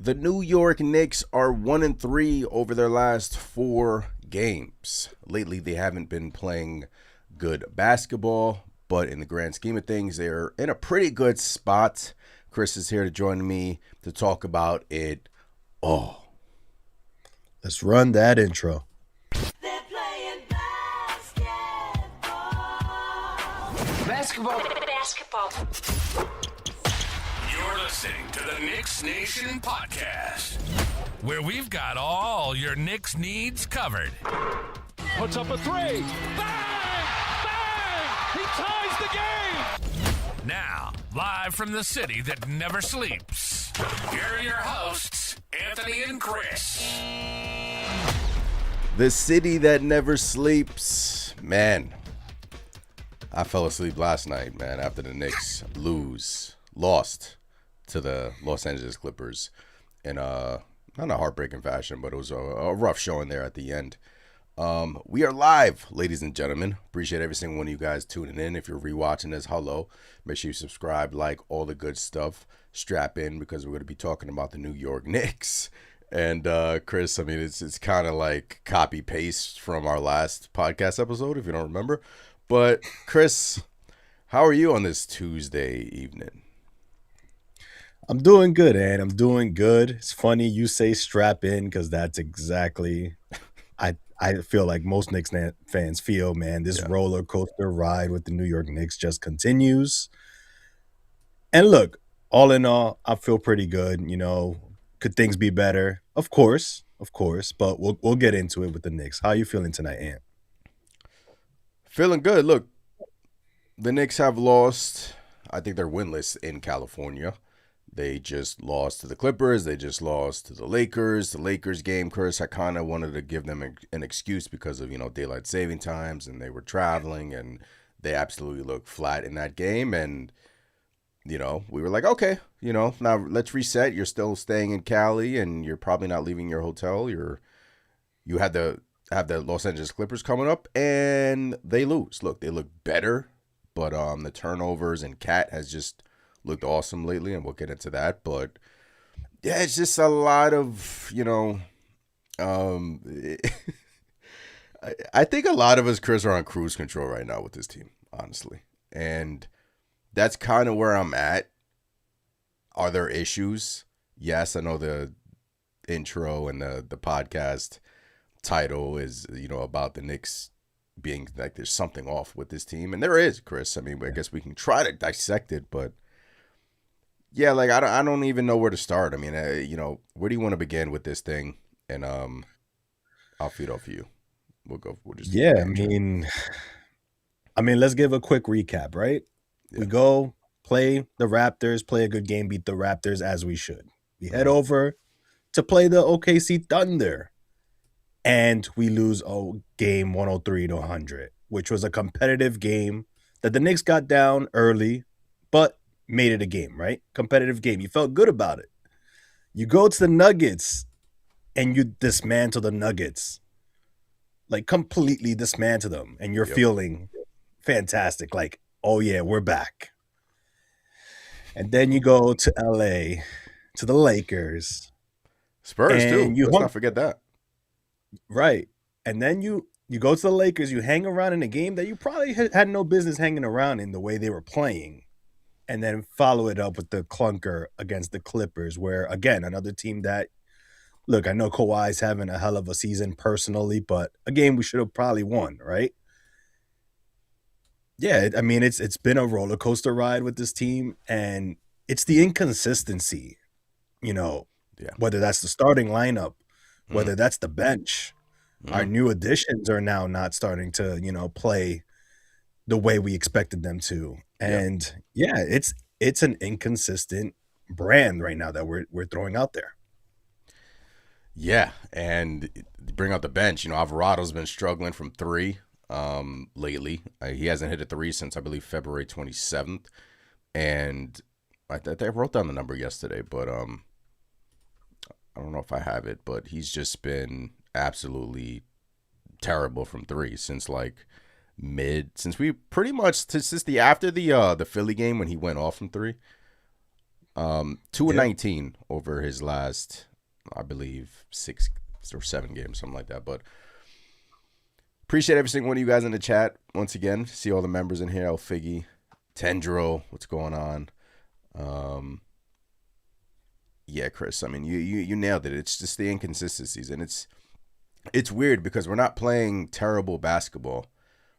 The New York Knicks are 1-3 over their last 4 games. Lately, they haven't been playing good basketball, but in the grand scheme of things, they're in a pretty good spot. Chris is here to join me to talk about it all. Let's run that intro. They're playing basketball. You're listening to the KnicksNation podcast, where we've got all your Knicks needs covered. Puts up a three. Bang! Bang! He ties the game! Now, live from the city that never sleeps, here are your hosts, Anthony and Chris. The city that never sleeps. Man, I fell asleep last night, man, after the Knicks lost to the Los Angeles Clippers in not a heartbreaking fashion, but it was a rough showing there at the end. We are live, ladies and gentlemen. Appreciate every single one of you guys tuning in. If you're rewatching this, hello. Make sure you subscribe, like, all the good stuff. Strap in because we're going to be talking about the New York Knicks. And Chris, I mean, it's kind of like copy paste from our last podcast episode, if you don't remember. But Chris, how are you on this Tuesday evening? I'm doing good, and I'm doing good. It's funny you say strap in because that's exactly I feel like most Knicks fans feel, man. This roller coaster ride with the New York Knicks just continues. And look, all in all, I feel pretty good. You know, could things be better? Of course, but we'll get into it with the Knicks. How are you feeling tonight, Ant? Feeling good. Look, the Knicks have lost. I think they're winless in California. They just lost to the Clippers. They just lost to the Lakers. The Lakers game, Chris, I kind of wanted to give them an excuse because of, daylight saving times, and they were traveling, and they absolutely looked flat in that game. And, we were like, okay, now let's reset. You're still staying in Cali, and you're probably not leaving your hotel. You had the Los Angeles Clippers coming up, and they lose. Look, they look better, but the turnovers, and Cat has just looked awesome lately, and we'll get into that. But yeah, it's just a lot of, I think a lot of us, Chris, are on cruise control right now with this team, honestly. And that's kind of where I'm at. Are there issues? Yes, I know the intro and the podcast title is, about the Knicks being like there's something off with this team. And there is, Chris. I mean, I guess we can try to dissect it, but yeah, like I don't even know where to start. I mean, where do you want to begin with this thing? And I'll feed off you. We'll just I mean, let's give a quick recap, right? Yeah. We go play the Raptors, play a good game, beat the Raptors as we should. We head over to play the OKC Thunder, and we lose game 103-100, which was a competitive game that the Knicks got down early, but made it a game, right? Competitive game. You felt good about it. You go to the Nuggets and you dismantle the Nuggets. Like completely dismantle them. And you're feeling fantastic. Like, oh yeah, we're back. And then you go to LA, to the Lakers. Spurs too. Let's not forget that. Right. And then you go to the Lakers, you hang around in a game that you probably had no business hanging around in the way they were playing. And then follow it up with the clunker against the Clippers, where, again, another team that, look, I know Kawhi's having a hell of a season personally, but a game we should have probably won, right? Yeah, I mean, it's been a roller coaster ride with this team, and it's the inconsistency, whether that's the starting lineup, whether that's the bench. Our new additions are now not starting to, play the way we expected them to. And it's an inconsistent brand right now that we're throwing out there. Yeah, and bring out the bench. Alvarado's been struggling from 3 lately. He hasn't hit a 3 since, I believe, February 27th. And I wrote down the number yesterday, but I don't know if I have it. But he's just been absolutely terrible from 3 since since after the Philly game when he went off from 3. 2-19 over his last, I believe, 6 or 7 games, something like that. But appreciate every single one of you guys in the chat. Once again, see all the members in here. El Figgy, Tendril, what's going on? Yeah, Chris. I mean, you nailed it. It's just the inconsistencies, and it's weird because we're not playing terrible basketball,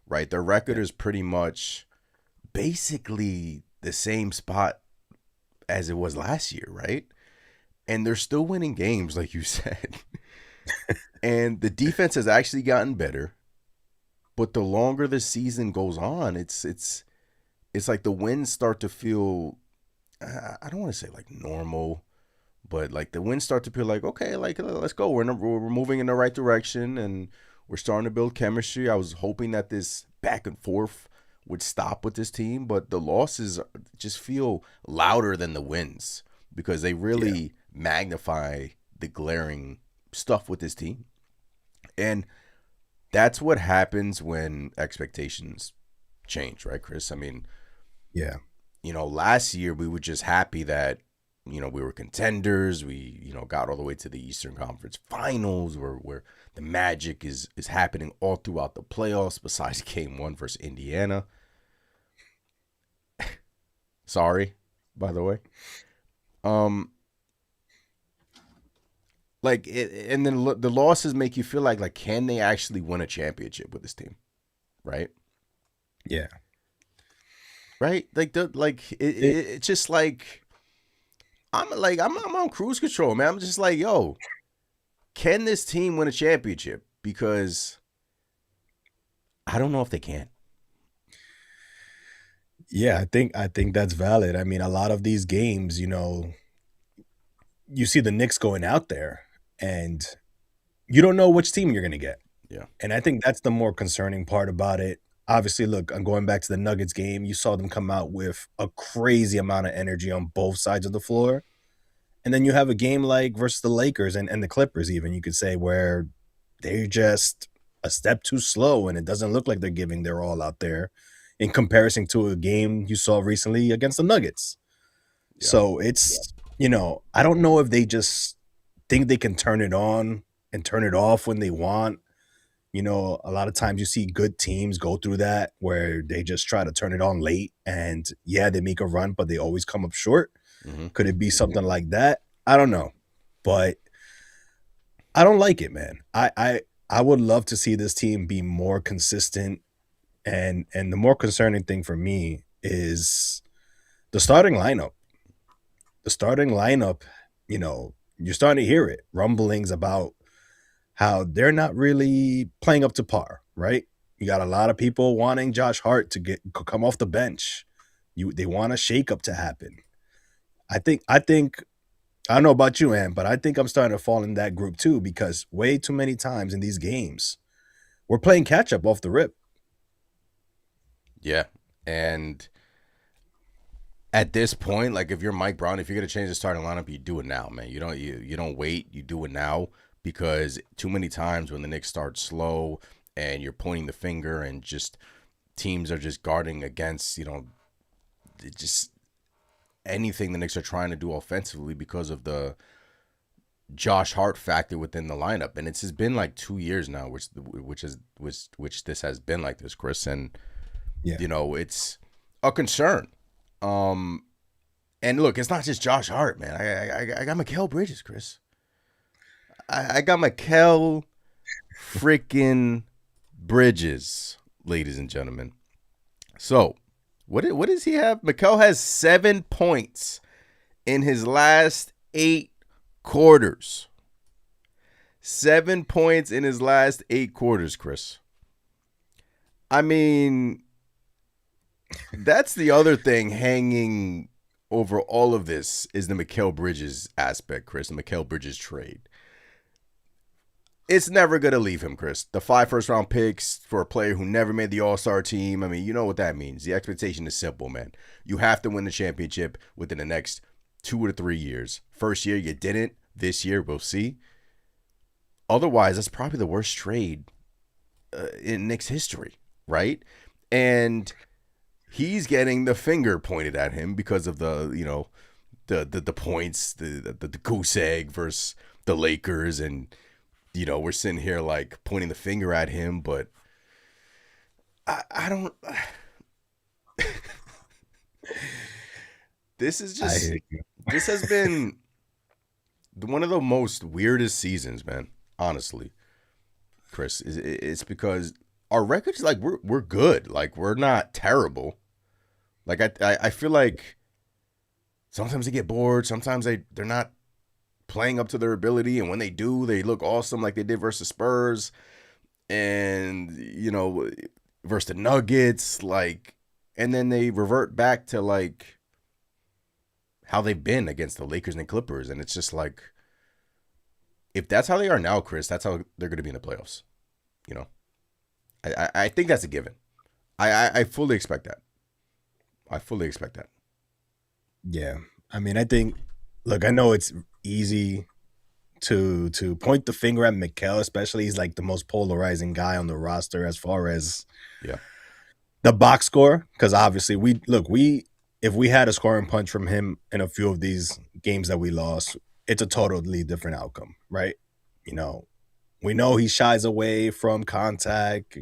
right? Their record is pretty much basically the same spot as it was last year, right? And they're still winning games, like you said. And the defense has actually gotten better. But the longer the season goes on, it's like the wins start to feel, I don't want to say like normal, but like the wins start to feel like, okay, like let's go. We're moving in the right direction, and we're starting to build chemistry. I was hoping that this back and forth would stop with this team, but the losses just feel louder than the wins because they really magnify the glaring stuff with this team. And that's what happens when expectations change, right, Chris? I mean, last year we were just happy that, we were contenders. We, got all the way to the Eastern Conference Finals where the magic is happening all throughout the playoffs besides game 1 versus Indiana. Sorry, by the way. And then the losses make you feel like can they actually win a championship with this team, right? Yeah. Right? It's just like I'm on cruise control, man. I'm just like, yo, can this team win a championship? Because I don't know if they can. Yeah, I think that's valid. I mean, a lot of these games, you see the Knicks going out there and you don't know which team you're going to get. Yeah. And I think that's the more concerning part about it. Obviously, look, I'm going back to the Nuggets game. You saw them come out with a crazy amount of energy on both sides of the floor. And then you have a game like versus the Lakers and the Clippers even, you could say, where they're just a step too slow and it doesn't look like they're giving their all out there in comparison to a game you saw recently against the Nuggets. Yeah. So it's, I don't know if they just think they can turn it on and turn it off when they want. A lot of times you see good teams go through that where they just try to turn it on late and they make a run, but they always come up short. Mm-hmm. Could it be something like that? I don't know, but I don't like it, man. I would love to see this team be more consistent, and the more concerning thing for me is the starting lineup. The starting lineup, you're starting to hear it, rumblings about how they're not really playing up to par, right? You got a lot of people wanting Josh Hart to come off the bench. They want a shakeup to happen. I think I don't know about you, Ann, but I think I'm starting to fall in that group too because way too many times in these games, we're playing catch up off the rip. Yeah, and at this point, like if you're Mike Brown, if you're gonna change the starting lineup, you do it now, man. You don't wait. You do it now because too many times when the Knicks start slow and you're pointing the finger and just teams are just guarding against, just anything the Knicks are trying to do offensively because of the Josh Hart factor within the lineup, and it's been like 2 years now, which this has been like this, Chris, and it's a concern. And look, it's not just Josh Hart, man. I got Mikal Bridges, Chris. I got Mikal freaking Bridges, ladies and gentlemen. So. What does he have? Mikal has 7 points in his last 8 quarters. 7 points in his last 8 quarters, Chris. I mean, that's the other thing hanging over all of this is the Mikal Bridges aspect, Chris, the Mikal Bridges trade. It's never going to leave him, Chris. The 5 first-round picks for a player who never made the All-Star team. I mean, you know what that means. The expectation is simple, man. You have to win the championship within the next 2 to 3 years. First year, you didn't. This year, we'll see. Otherwise, that's probably the worst trade in Knicks history, right? And he's getting the finger pointed at him because of the, the points, the goose egg versus the Lakers, and we're sitting here like pointing the finger at him, but I don't. This is I just hear you. this has been one of the most weirdest seasons, man. Honestly, Chris, it's because our records, like, we're good, like we're not terrible. Like I feel like sometimes they get bored, sometimes they're not playing up to their ability, and when they do, they look awesome, like they did versus Spurs, and versus the Nuggets, like, and then they revert back to like how they've been against the Lakers and Clippers, and it's just like, if that's how they are now, Chris, that's how they're going to be in the playoffs. I think that's a given. I fully expect that. I fully expect that. Yeah. I mean, I think, look, I know it's easy to point the finger at Mikal, especially. He's like the most polarizing guy on the roster as far as the box score. Because obviously, if we had a scoring punch from him in a few of these games that we lost, it's a totally different outcome, right? We know he shies away from contact,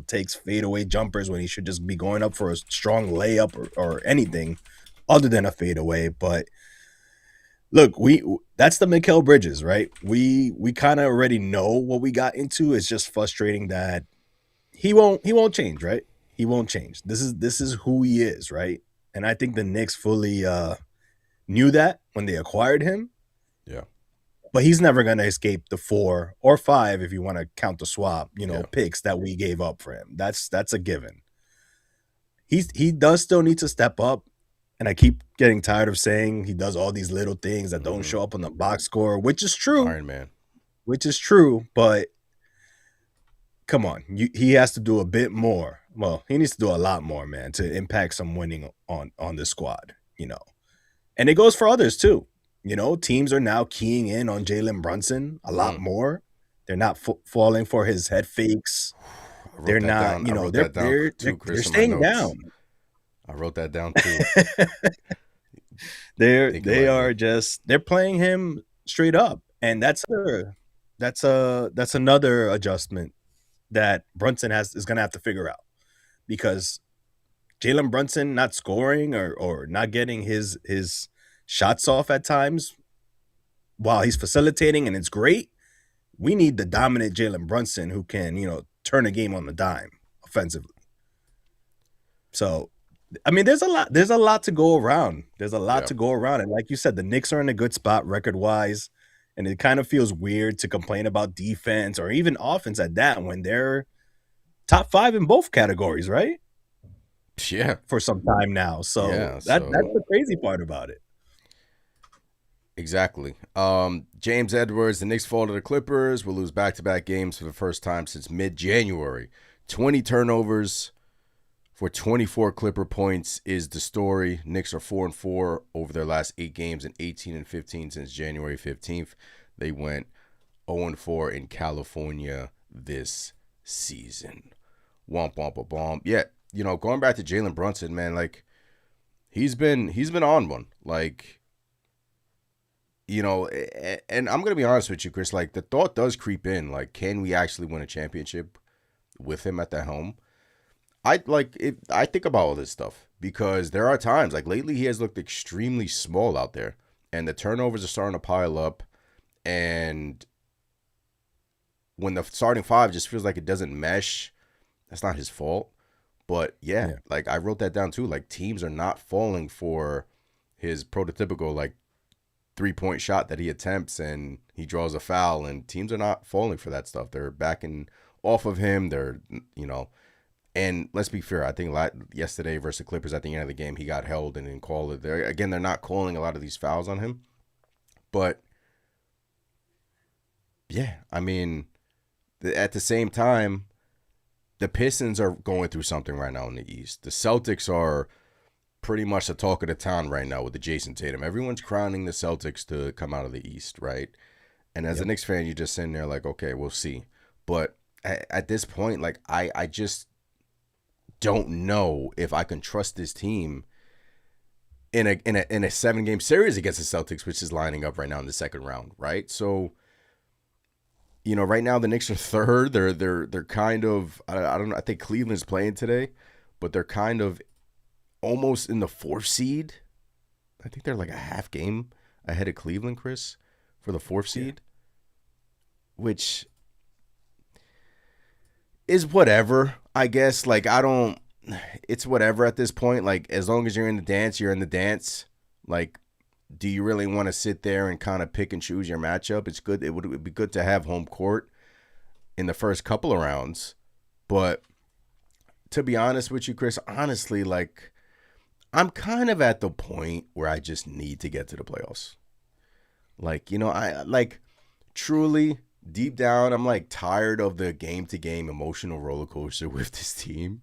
takes fadeaway jumpers when he should just be going up for a strong layup or anything other than a fadeaway. But look, that's the Mikal Bridges, right? We kind of already know what we got into. It's just frustrating that he won't change, right? He won't change. This is who he is, right? And I think the Knicks fully knew that when they acquired him. Yeah. But he's never going to escape the 4 or 5, if you want to count the swap, picks that we gave up for him. That's a given. He does still need to step up, and I keep getting tired of saying he does all these little things that don't show up on the box score, which is true. Iron Man. Which is true, but come on, he has to do a bit more. Well, he needs to do a lot more, man, to impact some winning on the squad, And it goes for others too. Teams are now keying in on Jalen Brunson a lot more. They're not falling for his head fakes. They're not, they're staying down. I wrote that down too. They're playing him straight up, and that's another adjustment that Brunson is going to have to figure out, because Jalen Brunson not scoring or not getting his shots off at times while he's facilitating, and it's great. We need the dominant Jalen Brunson who can, turn a game on the dime offensively. So, I mean, there's a lot to go around. There's a lot to go around. And like you said, the Knicks are in a good spot record-wise, and it kind of feels weird to complain about defense or even offense at that when they're top 5 in both categories, right? Yeah. For some time now. So that's the crazy part about it. Exactly. James Edwards, the Knicks fall to the Clippers, will lose back-to-back games for the first time since mid-January. 20 turnovers for 24 Clipper points is the story. Knicks are 4-4 over their last 8 games and 18-15 since January 15th. They went 0-4 in California this season. Womp, womp, a bomb. Yeah, going back to Jalen Brunson, man, like, he's been on one. Like, and I'm going to be honest with you, Chris, like, the thought does creep in, like, can we actually win a championship with him at the helm? I think about all this stuff because there are times, like, lately he has looked extremely small out there, and the turnovers are starting to pile up, and when the starting 5 just feels like it doesn't mesh, that's not his fault. But yeah, like, I wrote that down too. Like, teams are not falling for his prototypical, like, 3-point shot that he attempts and he draws a foul, and teams are not falling for that stuff. They're backing off of him. They're, and let's be fair. I think yesterday versus the Clippers at the end of the game, he got held and didn't call it. They're not calling a lot of these fouls on him. But yeah, I mean, at the same time, the Pistons are going through something right now in the East. The Celtics are pretty much the talk of the town right now with the Jason Tatum. Everyone's crowning the Celtics to come out of the East, right? And as a Knicks fan, you're just sitting there like, okay, we'll see. But at this point, like, I just don't know if I can trust this team in a 7-game series against the Celtics, which is lining up right now in the second round, right? So, right now the Knicks are third. They're kind of I don't know. I think Cleveland's playing today, but they're kind of almost in the 4th seed. I think they're like a half game ahead of Cleveland, Chris, for the 4th seed, which is whatever, I guess. Like, it's whatever at this point. Like, as long as you're in the dance, you're in the dance. Like, do you really want to sit there and kind of pick and choose your matchup? It's good. It would be good to have home court in the first couple of rounds. But to be honest with you, Chris, honestly, like, I'm kind of at the point where I just need to get to the playoffs. Like, I like truly deep down, I'm like tired of the game-to-game emotional roller coaster with this team.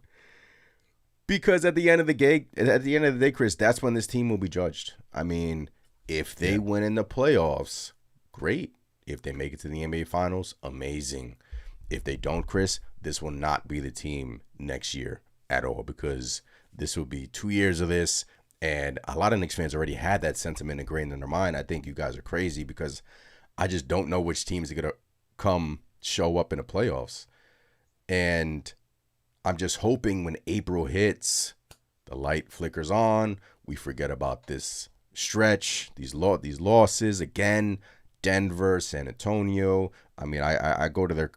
Because at the end of the day, Chris, that's when this team will be judged. I mean, if they win in the playoffs, great. If they make it to the NBA Finals, amazing. If they don't, Chris, this will not be the team next year at all, because this will be 2 years of this, and a lot of Knicks fans already had that sentiment ingrained in their mind. I think you guys are crazy because I just don't know which teams are going to come show up in the playoffs. And I'm just hoping when April hits, the light flickers on, we forget about this stretch, these losses again. Denver, San Antonio. I mean, I go to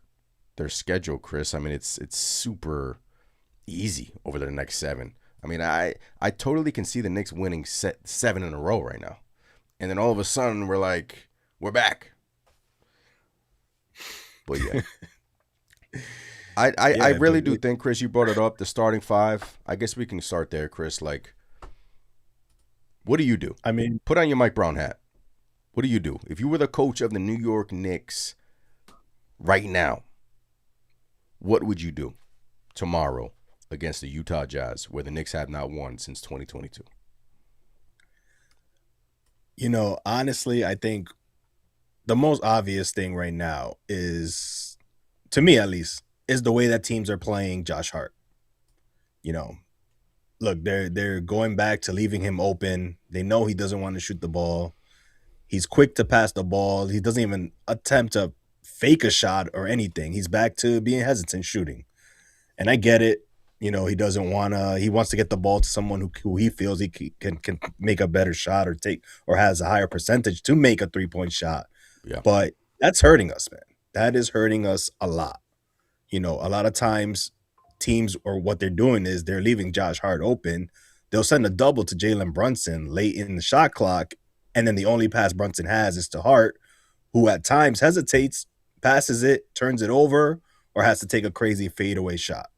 their schedule, Chris. I mean, it's super easy over the next 7. I mean, I totally can see the Knicks winning 7 in a row right now, and then all of a sudden we're back. But yeah. I really do think, Chris, you brought it up, the starting 5. I guess we can start there, Chris. Like, what do you do? I mean, put on your Mike Brown hat. What do you do? If you were the coach of the New York Knicks right now, what would you do tomorrow against the Utah Jazz, where the Knicks have not won since 2022? Honestly, I think the most obvious thing right now is, to me at least, is the way that teams are playing Josh Hart. Look, they're going back to leaving him open. They know he doesn't want to shoot the ball. He's quick to pass the ball. He doesn't even attempt to fake a shot or anything. He's back to being hesitant shooting. And I get it. He doesn't want to. He wants to get the ball to someone who he feels he can make a better shot or has a higher percentage to make a 3-point shot. Yeah. But that's hurting us, man. That is hurting us a lot. A lot of times teams, or what they're doing is they're leaving Josh Hart open. They'll send a double to Jalen Brunson late in the shot clock, and then the only pass Brunson has is to Hart, who at times hesitates, passes it, turns it over, or has to take a crazy fadeaway shot.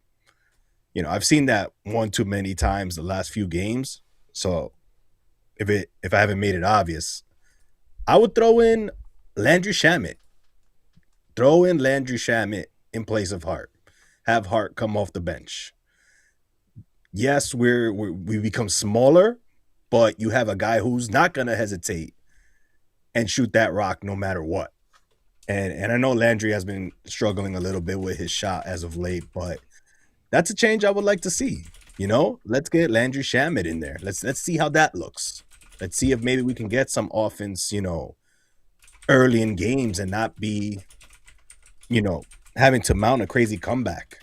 I've seen that one too many times the last few games. So if I haven't made it obvious, I would throw in Landry Shamet. Throw in Landry Shamet in place of Hart. Have Hart come off the bench. Yes, we become smaller, but you have a guy who's not going to hesitate and shoot that rock no matter what. And I know Landry has been struggling a little bit with his shot as of late, but that's a change I would like to see. Let's get Landry Shamet in there. Let's see how that looks. Let's see if maybe we can get some offense, early in games and not be, having to mount a crazy comeback.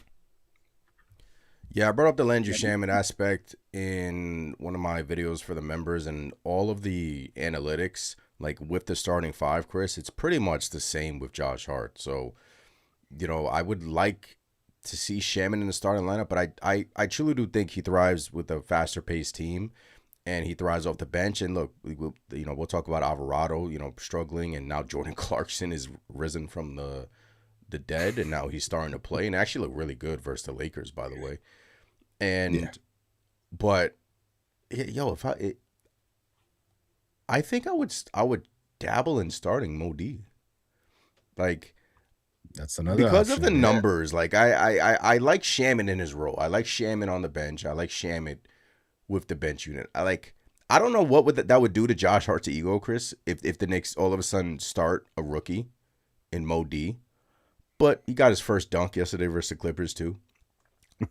Yeah, I brought up the Landry Shamet aspect in one of my videos for the members, and all of the analytics, like with the starting 5, Chris, it's pretty much the same with Josh Hart. So, I would like to see Shamet in the starting lineup, but I truly do think he thrives with a faster paced team, and he thrives off the bench. And look, we'll talk about Alvarado, struggling, and now Jordan Clarkson is risen from the dead, and now he's starting to play and actually look really good versus the Lakers, by the way. And but I think I would dabble in starting Mo D. Like, that's another because option, of the numbers. Like, I like Shamet in his role. I like Shamet on the bench. I like Shamet with the bench unit. I don't know what that would do to Josh Hart's ego, Chris, if the Knicks all of a sudden start a rookie in Mo D. But he got his first dunk yesterday versus the Clippers too.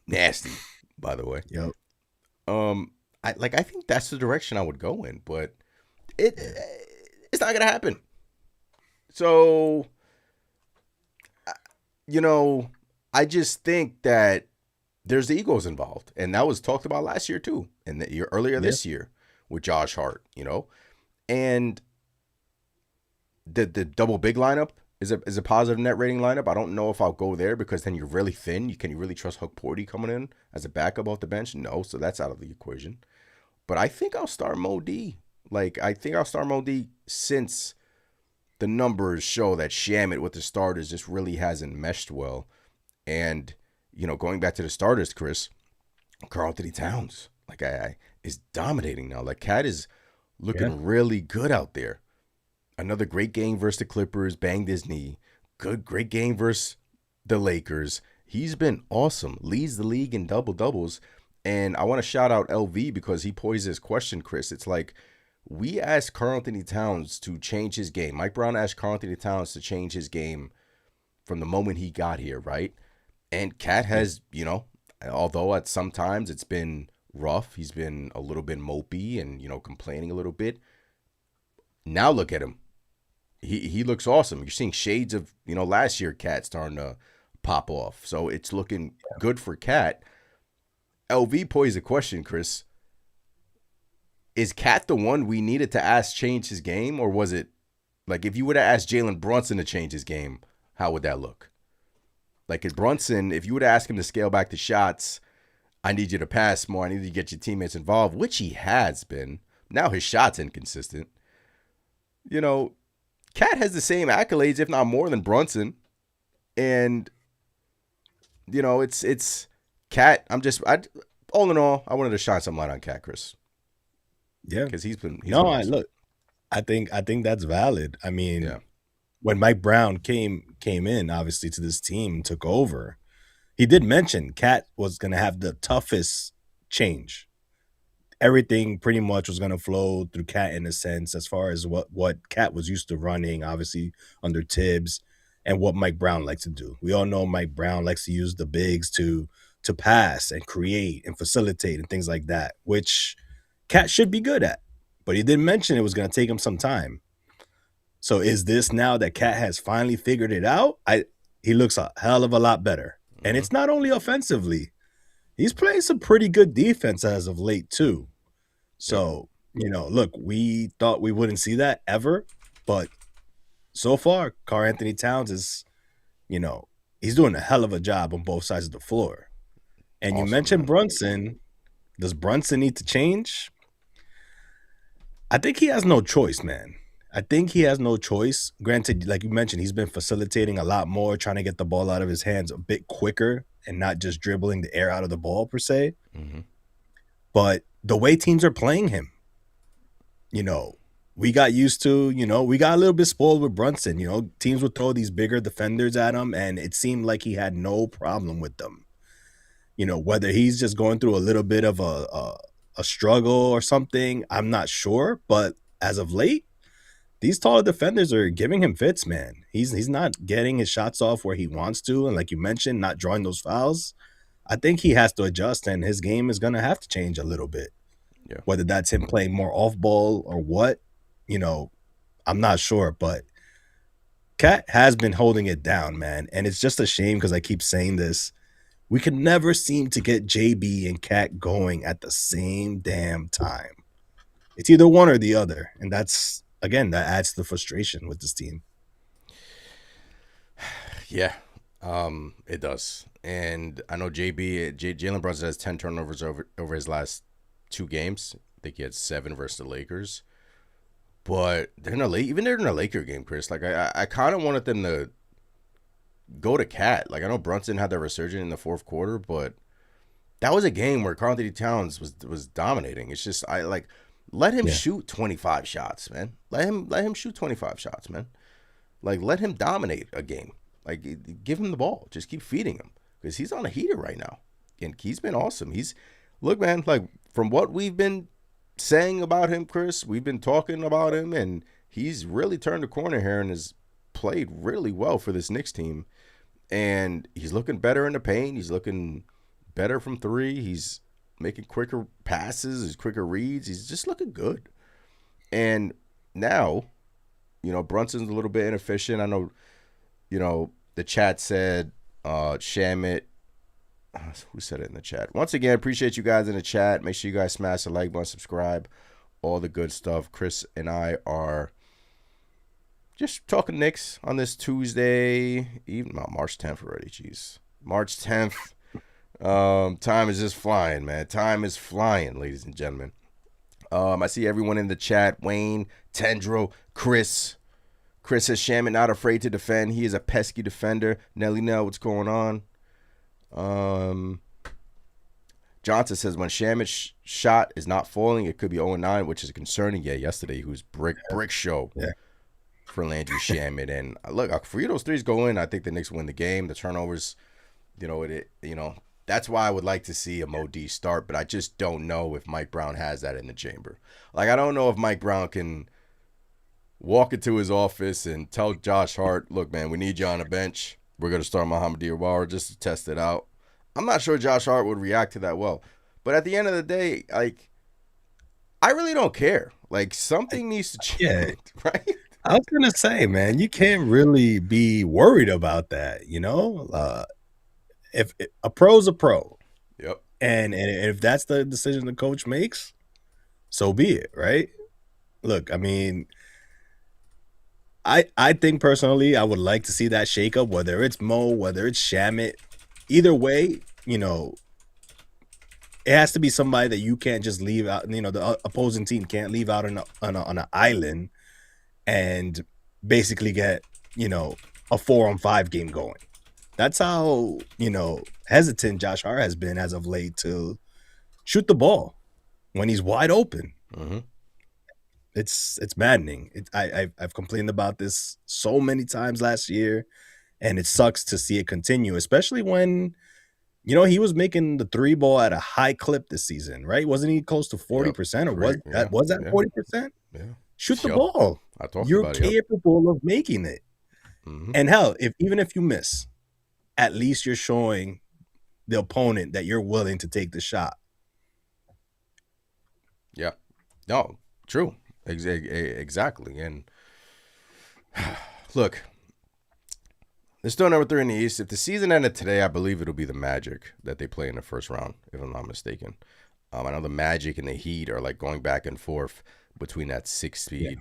Nasty, by the way. Yep. I think that's the direction I would go in, but it's not gonna happen. So, you know, I just think that there's the egos involved, and that was talked about last year too, and the year earlier this year with Josh Hart. And the double big lineup is a positive net rating lineup. I don't know if I'll go there because then you're really thin. Can you really trust Huck Porty coming in as a backup off the bench? No, so that's out of the equation. But I think I'll start Mo D. I think I'll start Mo D since the numbers show that Shamit with the starters just really hasn't meshed well. And, going back to the starters, Chris, Karl-Anthony Towns, is dominating now. Cat is looking really good out there. Another great game versus the Clippers, banged his knee. Great game versus the Lakers. He's been awesome. Leads the league in double-doubles. And I want to shout out LV because he posed this question, Chris. It's we asked Karl-Anthony Towns to change his game. Mike Brown asked Karl-Anthony Towns to change his game from the moment he got here, right? And Cat has, although at sometimes it's been rough, he's been a little bit mopey and, complaining a little bit. Now look at him. He looks awesome. You're seeing shades of, last year Cat starting to pop off. So it's looking good for Cat. LV posed a question, Chris. Is Cat the one we needed to ask change his game? Or was it, if you would have asked Jalen Brunson to change his game, how would that look? If Brunson, if you would ask him to scale back the shots, I need you to pass more, I need you to get your teammates involved, which he has been. Now his shot's inconsistent. Cat has the same accolades, if not more, than Brunson. And, it's Cat. All in all, I wanted to shine some light on Cat, Chris. Yeah. Because he's been awesome. Look, I think that's valid. I mean, when Mike Brown came in, obviously, to this team and took over, he did mention Cat was going to have the toughest change. Everything pretty much was going to flow through Cat in a sense, as far as what Cat was used to running, obviously, under Tibbs, and what Mike Brown likes to do. We all know Mike Brown likes to use the bigs to pass and create and facilitate and things like that, which Cat should be good at. But he did mention it was going to take him some time. So is this now that Cat has finally figured it out? He looks a hell of a lot better. Mm-hmm. And it's not only offensively. He's playing some pretty good defense as of late, too. So, look, we thought we wouldn't see that ever. But so far, Karl-Anthony Towns is, he's doing a hell of a job on both sides of the floor. And awesome, you mentioned Brunson. Does Brunson need to change? I think he has no choice, man. I think he has no choice. Granted, like you mentioned, he's been facilitating a lot more, trying to get the ball out of his hands a bit quicker and not just dribbling the air out of the ball, per se. Mm-hmm. But the way teams are playing him, we got used to, we got a little bit spoiled with Brunson. Teams would throw these bigger defenders at him, and it seemed like he had no problem with them. Whether he's just going through a little bit of a struggle or something, I'm not sure. But as of late, these taller defenders are giving him fits, man. He's not getting his shots off where he wants to. And like you mentioned, not drawing those fouls. I think he has to adjust, and his game is going to have to change a little bit. Yeah. Whether that's him playing more off ball or what, I'm not sure. But Cat has been holding it down, man. And it's just a shame because I keep saying this. We could never seem to get JB and Cat going at the same damn time. It's either one or the other. And that's, again, that adds to the frustration with this team. Yeah, it does. And I know Jalen Brunson has 10 turnovers over his last 2 games. I think he had 7 versus the Lakers. But they're in a Laker game, Chris. I kind of wanted them to go to Cat. I know Brunson had that resurgence in the fourth quarter, but that was a game where Karl-Anthony Towns was dominating. It's just let him shoot 25 shots, man. Let him shoot 25 shots, man. Let him dominate a game. Give him the ball. Just keep feeding him because he's on a heater right now, and he's been awesome. Look, man. From what we've been saying about him, Chris, we've been talking about him, and he's really turned the corner here and has played really well for this Knicks team. And he's looking better in the paint. He's looking better from 3. He's making quicker passes, his quicker reads. He's just looking good. And now, Brunson's a little bit inefficient. I know, the chat said Shamit. Who said it in the chat? Once again, appreciate you guys in the chat. Make sure you guys smash the like button, subscribe, all the good stuff. Chris and I are just talking Knicks on this Tuesday, even March 10th already. Jeez, March 10th. Time is just flying, man. Time is flying, ladies and gentlemen. I see everyone in the chat. Wayne, Tendro, Chris. Chris says Shamit not afraid to defend. He is a pesky defender. Nelly Nell, what's going on? Johnson says when Shamit's shot is not falling, it could be 0-9, which is concerning. Yeah, yesterday he was brick show for Landry Shamit. And look, for you those threes go in, I think the Knicks win the game. The turnovers, that's why I would like to see a Mo D start, but I just don't know if Mike Brown has that in the chamber. Like, I don't know if Mike Brown can walk into his office and tell Josh Hart, look, man, we need you on the bench. We're going to start Mohamed Diawara just to test it out. I'm not sure Josh Hart would react to that well. But at the end of the day, like, I really don't care. Like, something needs to change, right? I was going to say, man, you can't really be worried about that, If a pro's a pro. Yep. And if that's the decision the coach makes, so be it, right? Look, I mean, I think personally I would like to see that shakeup, whether it's Mo, whether it's Shamit. Either way, it has to be somebody that you can't just leave out. The opposing team can't leave out on an island and basically get a 4-on-5 game going. That's how hesitant Josh Hart has been as of late to shoot the ball when he's wide open. Mm-hmm. It's maddening. I've complained about this so many times last year, and it sucks to see it continue, especially when he was making the three ball at a high clip this season, right? Wasn't he close to 40%, or was that 40%? Yeah. Shoot the ball. You're capable of making it. Mm-hmm. And hell, even if you miss, at least you're showing the opponent that you're willing to take the shot. Yeah. No, true. Exactly. And look, they're still number 3 in the East. If the season ended today, I believe it'll be the Magic that they play in the first round, if I'm not mistaken. I know the Magic and the Heat are like going back and forth between that 6 seed. Yeah.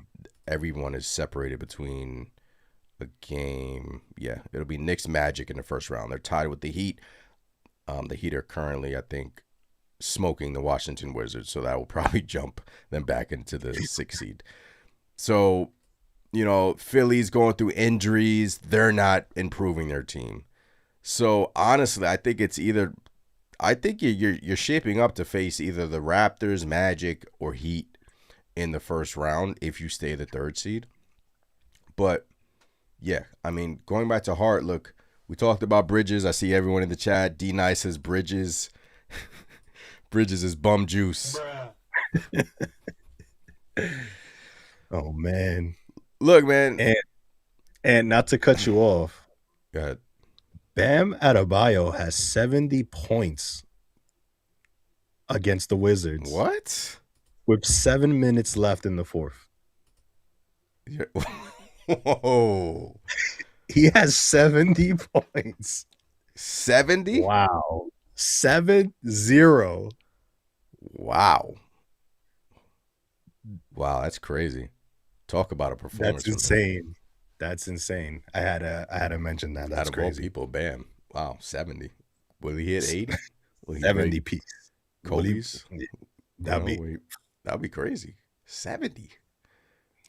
Everyone is separated between a game. Yeah, it'll be Knicks Magic in the first round. They're tied with the Heat. The Heat are currently, I think, smoking the Washington Wizards, so that will probably jump them back into the 6 seed. So, Philly's going through injuries. They're not improving their team. So, honestly, I think you're shaping up to face either the Raptors, Magic, or Heat in the first round if you stay the 3rd seed. But, yeah, I mean, going back to Hart, look, we talked about Bridges. I see everyone in the chat. D-Nice says Bridges. Bridges is bum juice. Oh, man. Look, man. And not to cut you off. Go ahead. Bam Adebayo has 70 points against the Wizards. What? With 7 minutes left in the fourth. Yeah. Whoa. He has 70 points. 70? Wow. 7-0. Wow. Wow, that's crazy. Talk about a performance. That's insane. I had to mention that. That's crazy. Out of all people, Bam. Wow, 70. Will he hit 80? 70 piece. Kobe's? That'd be crazy. 70.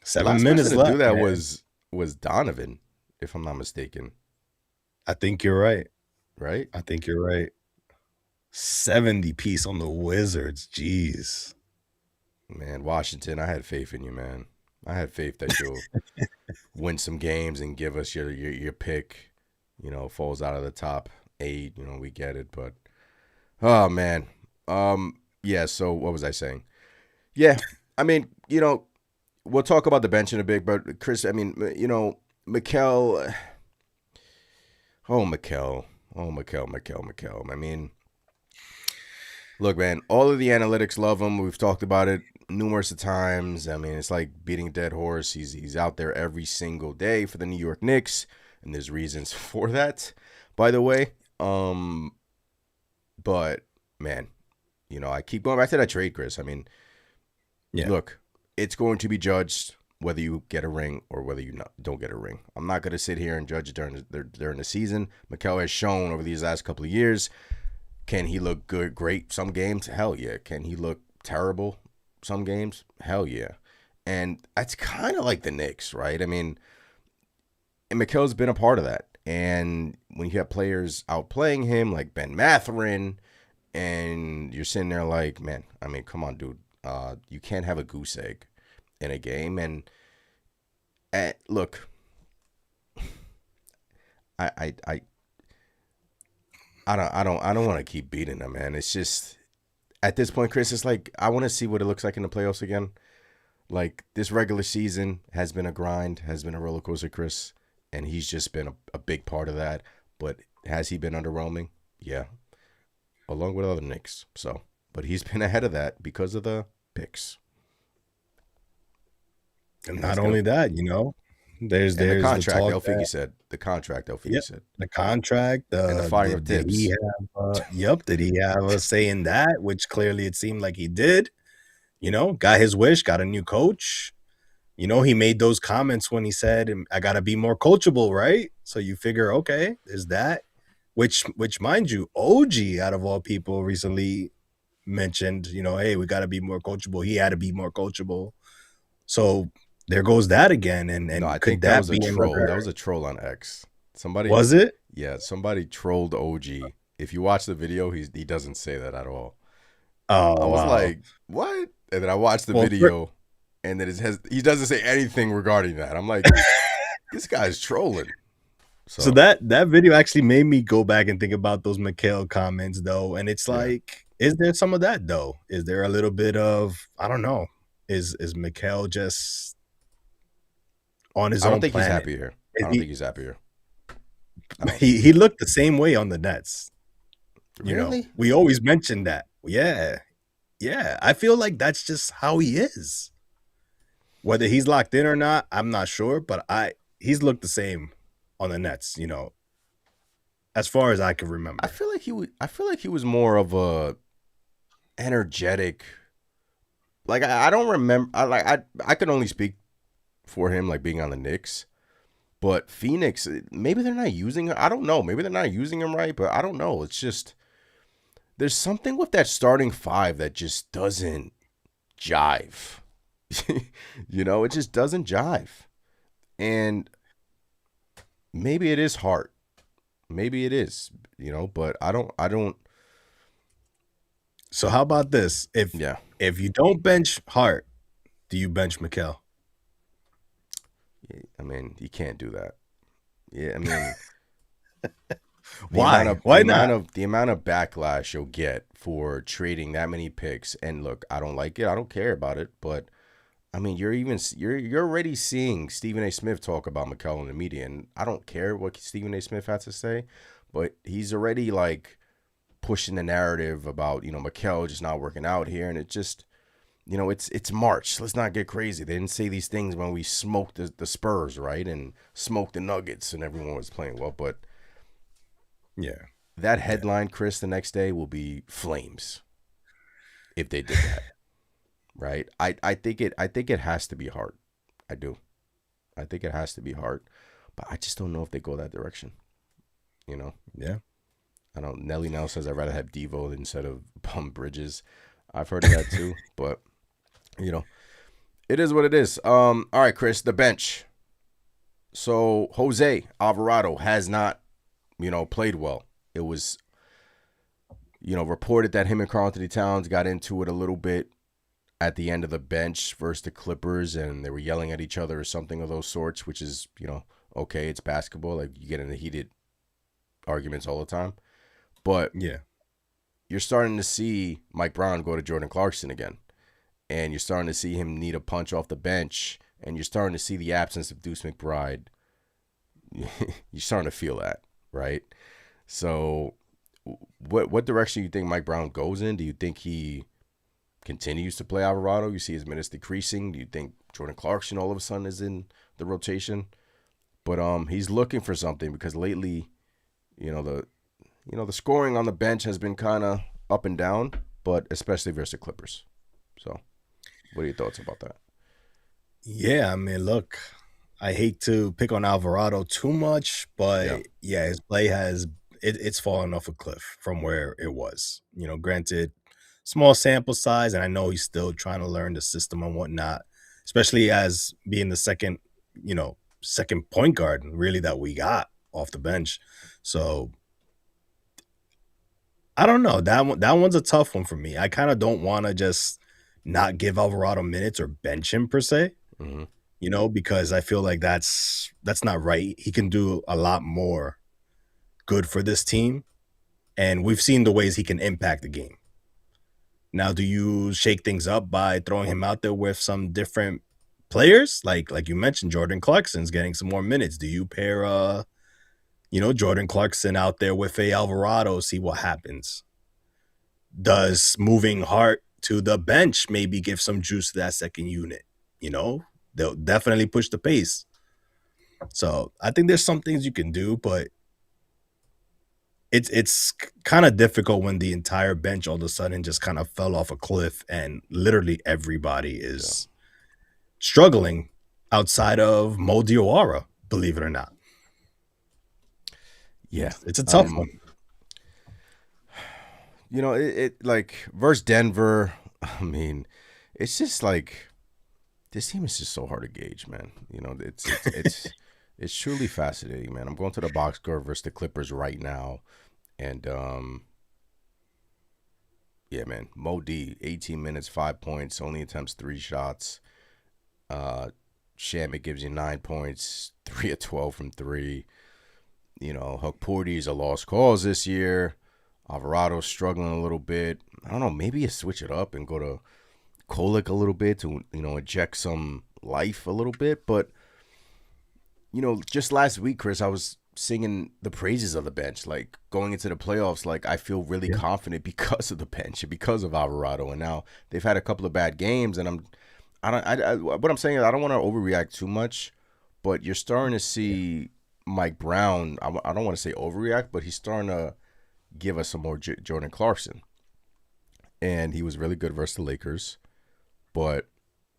7 minutes left. To do that was Donovan, if I'm not mistaken. I think you're right. Right? I think you're right. 70 piece on the Wizards. Jeez. Man, Washington, I had faith in you, man. I had faith that you'll win some games and give us your pick, falls out of the top 8, we get it. But, oh, man. Yeah, so what was I saying? Yeah, I mean, we'll talk about the bench in a bit, but Chris, I mean, Mikal. Oh, Mikal. I mean, Look, man, all of the analytics love him. We've talked about it numerous of times. I mean, it's like beating a dead horse. He's out there every single day for the New York Knicks, and there's reasons for that, by the way. But man, I keep going back to that trade, Chris. I mean, look, it's going to be judged whether you get a ring or whether you don't get a ring. I'm not going to sit here and judge it during the season. Mikal has shown over these last couple of years. Can he look good, great some games? Hell yeah. Can he look terrible some games? Hell yeah. And that's kind of like the Knicks, right? I mean, and Mikal's been a part of that. And when you have players outplaying him, like Ben Mathurin, and you're sitting there like, man, I mean, come on, dude. You can't have a goose egg in a game. And look, I don't want to keep beating them, man. It's just at this point, Chris, it's like I want to see what it looks like in the playoffs again. Like this regular season has been a grind, has been a roller coaster, Chris, and he's just been a big part of that. But has he been underwhelming? Yeah, along with other Knicks. So, but he's been ahead of that because of the picks. And not only that, there's the contract. The Elfie said the contract. Elfie said the contract. And the firing of Tibbs. Did he have a say in that? Which clearly it seemed like he did. Got his wish. Got a new coach. He made those comments when he said, "I got to be more coachable," right? So you figure, okay, there's that. Which, mind you, OG out of all people recently mentioned, hey, we got to be more coachable. He had to be more coachable. So there goes that again. And no, I think that was a troll. That was a troll on X. Somebody was it? Yeah, somebody trolled OG. If you watch the video, he doesn't say that at all. Oh, I was like, what? And then I watched the video, and then he doesn't say anything regarding that. I'm like, this guy's trolling. So that video actually made me go back and think about those Mikal comments, though. And it's like, is there some of that, though? Is there a little bit of, I don't know, is Mikal just on his own planet? He's happy here. I don't think he's happy here. He looked the same way on the Nets. Really? We always mention that. Yeah. I feel like that's just how he is. Whether he's locked in or not, I'm not sure. But he's looked the same on the Nets. As far as I can remember. I feel like he was more of a energetic. Like I don't remember. I can only speak for him, like being on the Knicks. But Phoenix, maybe they're not using him. I don't know. Maybe they're not using him right, but I don't know. It's just there's something with that starting five that just doesn't jive. It just doesn't jive. And maybe it is Hart. Maybe it is, but I don't. So how about this? If you don't bench Hart, do you bench Mikal? I mean, you can't do that. Yeah, I mean, why? Why not? The amount of backlash you'll get for trading that many picks, and look, I don't like it. I don't care about it, but I mean, you're already seeing Stephen A. Smith talk about Mikal in the media, and I don't care what Stephen A. Smith had to say, but he's already like pushing the narrative about Mikal just not working out here, and it just. It's March. Let's not get crazy. They didn't say these things when we smoked the Spurs, right? And smoked the Nuggets and everyone was playing well. But yeah, that headline, Chris, the next day will be flames if they did that. Right? I think it has to be Hart. I do. I think it has to be Hart. But I just don't know if they go that direction. Yeah. I don't. Nelly now says I'd rather have Devo instead of Bridges. I've heard of that too, but it is what it is. All right, Chris, the bench. So Jose Alvarado has not, played well. It was, reported that him and Karl-Anthony Towns got into it a little bit at the end of the bench versus the Clippers, and they were yelling at each other or something of those sorts, which is, okay, it's basketball. Like you get into heated arguments all the time, but yeah. You're starting to see Mike Brown go to Jordan Clarkson again. And you're starting to see him need a punch off the bench. And you're starting to see the absence of Deuce McBride. You're starting to feel that, right? So what direction you think Mike Brown goes in? Do you think he continues to play Alvarado? You see his minutes decreasing. Do you think Jordan Clarkson all of a sudden is in the rotation? But he's looking for something because lately, the scoring on the bench has been kind of up and down, but especially versus the Clippers. So, what are your thoughts about that? Yeah, I mean, look, I hate to pick on Alvarado too much, but yeah his play it's fallen off a cliff from where it was. Granted, small sample size, and I know he's still trying to learn the system and whatnot, especially as being the second point guard really that we got off the bench. So I don't know. That one's a tough one for me. I kind of don't want to just not give Alvarado minutes or bench him per se. Mm-hmm. Because I feel like that's not right. He can do a lot more good for this team, and we've seen the ways he can impact the game. Now, do you shake things up by throwing him out there with some different players? Like you mentioned, Jordan Clarkson's getting some more minutes. Do you pair Jordan Clarkson out there with a Alvarado, see what happens? Does moving Hart to the bench maybe give some juice to that second unit? They'll definitely push the pace. So I think there's some things you can do, but it's kind of difficult when the entire bench all of a sudden just kind of fell off a cliff and literally everybody is struggling outside of Mo Diawara, believe it or not. Yeah. It's a tough one. It like versus Denver, I mean, it's just like this team is just so hard to gauge, man. It's truly fascinating, man. I'm going to the box score versus the Clippers right now. And yeah, man. Mo D, 18 minutes, 5 points, only attempts 3 shots. Shamit gives you 9 points, 3 of 12 from 3. Hukporty's a lost cause this year. Alvarado's struggling a little bit. I don't know, maybe you switch it up and go to Kolek a little bit to, inject some life a little bit. But, just last week, Chris, I was singing the praises of the bench. Like, going into the playoffs, like, I feel really confident because of the bench and because of Alvarado. And now they've had a couple of bad games. And what I'm saying is I don't want to overreact too much, but you're starting to see Mike Brown, I don't want to say overreact, but he's starting to give us some more Jordan Clarkson. And he was really good versus the Lakers, but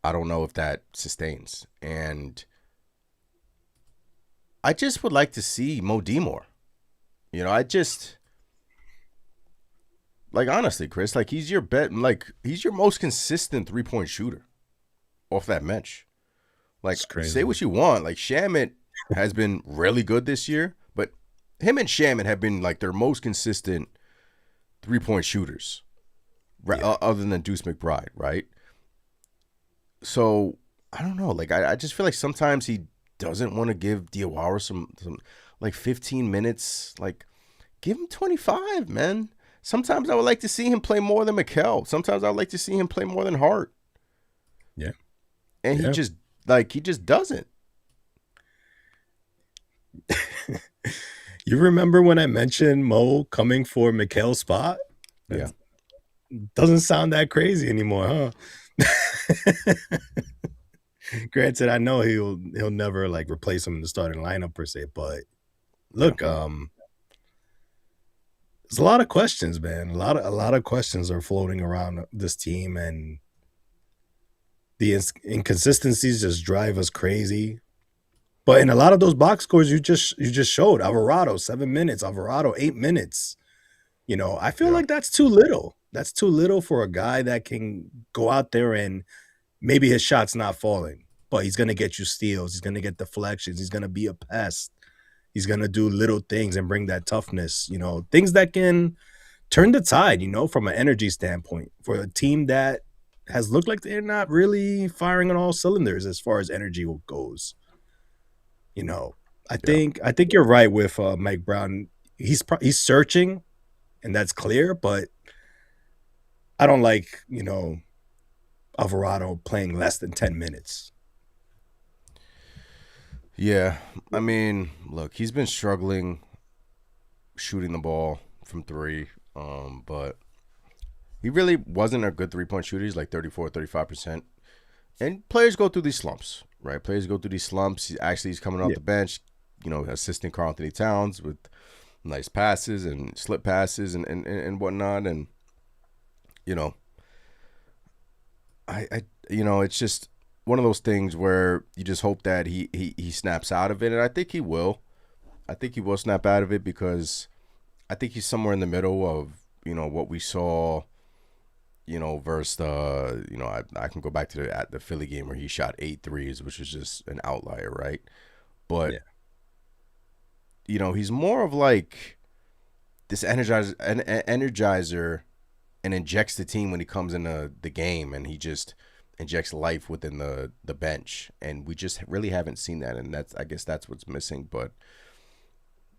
I don't know if that sustains. And I just would like to see Mo D more. Honestly, Chris, like he's your most consistent 3-point shooter off that bench. Like, say what you want. Like, Shamit has been really good this year, but him and Shamit have been like their most consistent 3-point shooters, other than Deuce McBride, right? So I don't know. Like, I just feel like sometimes he doesn't want to give Diawara some like 15 minutes. Like, give him 25, man. Sometimes I would like to see him play more than Mikal. Sometimes I would like to see him play more than Hart. Yeah. And he just doesn't. You remember when I mentioned Mo coming for Mikal's spot? Yeah. Doesn't sound that crazy anymore, huh? Granted, I know he'll never like replace him in the starting lineup per se, but look, there's a lot of questions, man. A lot of questions are floating around this team, and the inconsistencies just drive us crazy. But in a lot of those box scores you just showed, Alvarado 7 minutes, Alvarado 8 minutes. I feel like that's too little. That's too little for a guy that can go out there and maybe his shot's not falling, but he's going to get you steals. He's going to get deflections. He's going to be a pest. He's going to do little things and bring that toughness, things that can turn the tide, from an energy standpoint for a team that has looked like they're not really firing on all cylinders as far as energy goes. I think you're right with Mike Brown. He's searching, and that's clear, but I don't like, Alvarado playing less than 10 minutes. Yeah. I mean, look, he's been struggling shooting the ball from three. But he really wasn't a good 3-point shooter. He's like 34, 35%. And players go through these slumps, right? Players go through these slumps. He's coming off the bench, assisting Karl-Anthony Towns with nice passes and slip passes and whatnot. And, it's just one of those things where you just hope that he snaps out of it. And I think he will. I think he will snap out of it because I think he's somewhere in the middle of, what we saw, versus I can go back to the Philly game where he shot 8 threes, which is just an outlier, right? But he's more of like this energizer and injects the team when he comes into the game, and he just injects life within the bench, and we just really haven't seen that, and I guess that's what's missing. But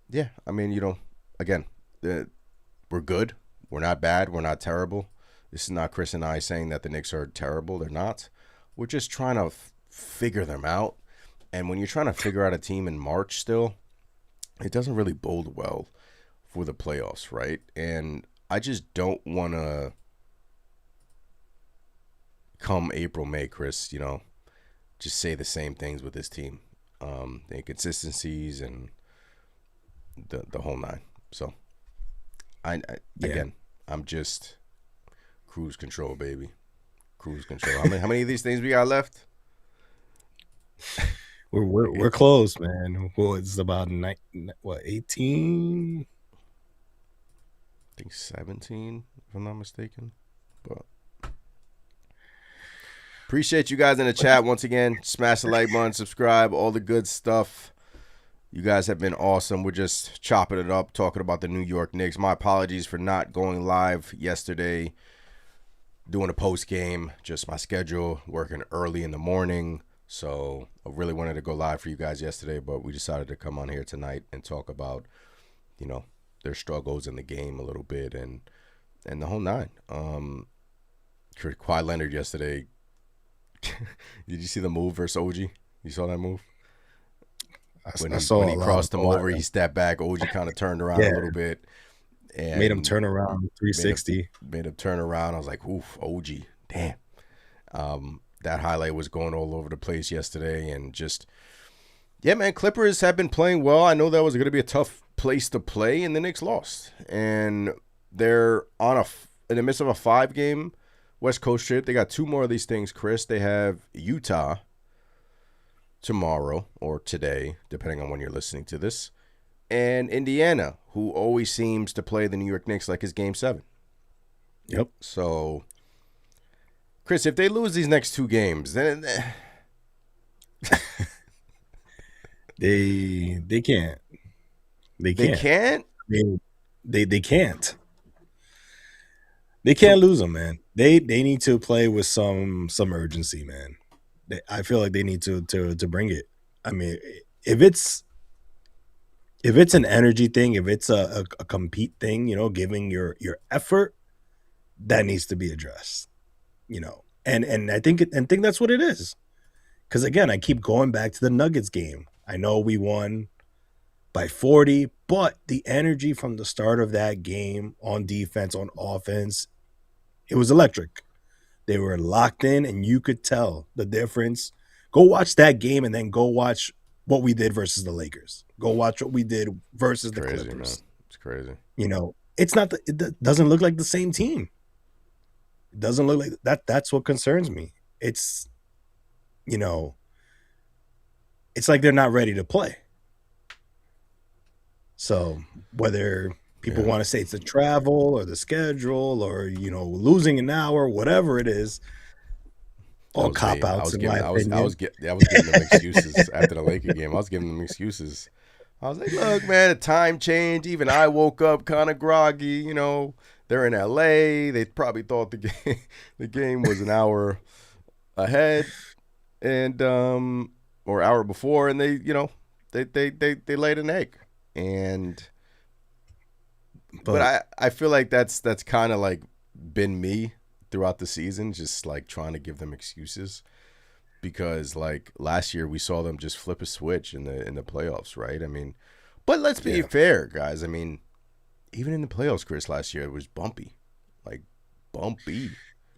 yeah, I mean, again, we're good. We're not bad. We're not terrible. This is not Chris and I saying that the Knicks are terrible. They're not. We're just trying to figure them out. And when you're trying to figure out a team in March still, it doesn't really bode well for the playoffs, right? And I just don't want to come April, May, Chris, just say the same things with this team. The inconsistencies and the whole nine. So, again, I'm just cruise control, baby. Cruise control. How many of these things we got left? We're close, man. Well, it's about 18? I think 17, if I'm not mistaken. But appreciate you guys in the chat once again. Smash the like button, subscribe, all the good stuff. You guys have been awesome. We're just chopping it up, talking about the New York Knicks. My apologies for not going live yesterday, doing a post game. Just my schedule, working early in the morning. So I really wanted to go live for you guys yesterday, but we decided to come on here tonight and talk about, their struggles in the game a little bit and the whole nine. Kawhi Leonard yesterday. Did you see the move versus OG? You saw that move? When he crossed him over, he stepped back. OG kind of turned around a little bit. And made him turn around 360. Made him turn around. I was like, oof, OG. Damn. That highlight was going all over the place yesterday. And just, yeah, man, Clippers have been playing well. I know that was going to be a tough place to play, and the Knicks lost. And they're in the midst of a 5-game West Coast trip. They got 2 more of these things, Chris. They have Utah tomorrow or today, depending on when you're listening to this, and Indiana, who always seems to play the New York Knicks like it's Game 7. Yep. So, Chris, if they lose these next 2 games, then they can't. They can't. I mean, they can't. They can't lose them, man. They need to play with some urgency, man. I feel like they need to bring it. I mean, if it's an energy thing, if it's a compete thing, giving your effort, that needs to be addressed. And I think that's what it is. Because again, I keep going back to the Nuggets game. I know we won by 40, but the energy from the start of that game on defense, on offense, it was electric. They were locked in, and you could tell the difference. Go watch that game, and then go watch what we did versus the Lakers. Go watch what we did versus the Clippers. Man. It's crazy. It's not. It doesn't look like the same team. It doesn't look like that. That's what concerns me. It's, it's like they're not ready to play. So whether people want to say it's the travel or the schedule or, losing an hour, whatever it is, all cop-outs in my opinion. I was giving them excuses after the Laker game. I was giving them excuses. I was like, look, man, the time change. Even I woke up kind of groggy. They're in L.A. They probably thought the game was an hour ahead and or hour before, and they laid an egg. But I feel like that's kind of like been me throughout the season, just like trying to give them excuses, because like last year we saw them just flip a switch in the playoffs, right? I mean, but let's be fair, guys. I mean, even in the playoffs, Chris, last year, it was bumpy. Like, bumpy.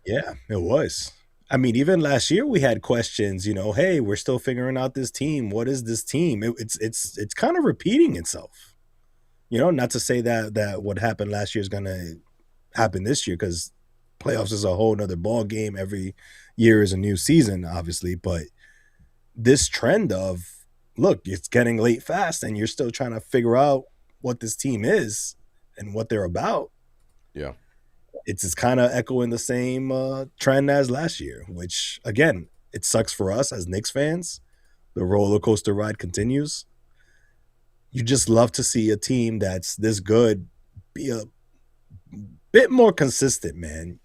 Yeah, it was. I mean, even last year we had questions. Hey, we're still figuring out this team. What is this team? It's kind of repeating itself. Not to say that what happened last year is going to happen this year, because playoffs is a whole nother ball game. Every year is a new season, obviously. But this trend of, look, it's getting late fast, and you're still trying to figure out what this team is and what they're about. Yeah. It's kind of echoing the same trend as last year, which, again, it sucks for us as Knicks fans. The roller coaster ride continues. You just love to see a team that's this good be a bit more consistent, man.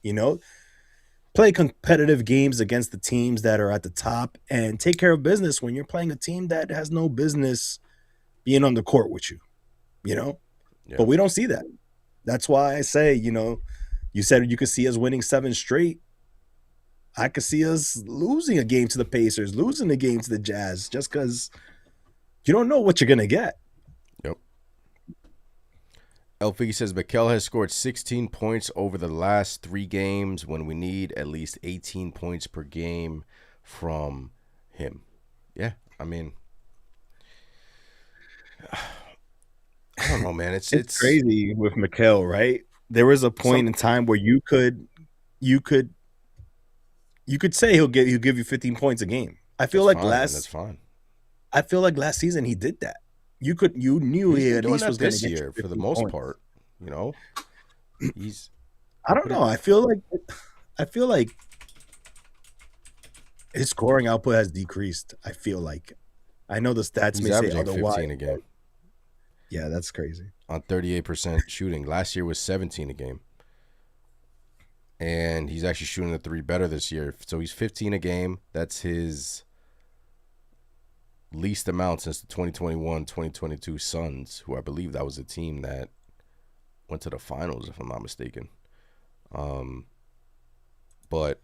Play competitive games against the teams that are at the top and take care of business when you're playing a team that has no business being on the court with you, Yeah. But we don't see that. That's why I say, you said you could see us winning 7 straight. I could see us losing a game to the Pacers, losing a game to the Jazz, just because you don't know what you're going to get. Yep. Elfie says Mikal has scored 16 points over the last 3 games when we need at least 18 points per game from him. Yeah, I mean, I don't know, man. It's crazy with Mikal, right? There was a point in time where you could say he'll give you 15 points a game. I feel like that's fine. I feel like last season he did that. You knew he at least was going to this get year for the 15 most points. part. He's. I don't know. I feel like his scoring output has decreased. I feel like. I know the stats He's may say averaging otherwise. 15 a game. Yeah, that's crazy. On 38% shooting. Last year was 17 a game. And he's actually shooting the 3 better this year. So he's 15 a game. That's his least amount since the 2021-2022 Suns, who I believe that was a team that went to the finals, if I'm not mistaken. But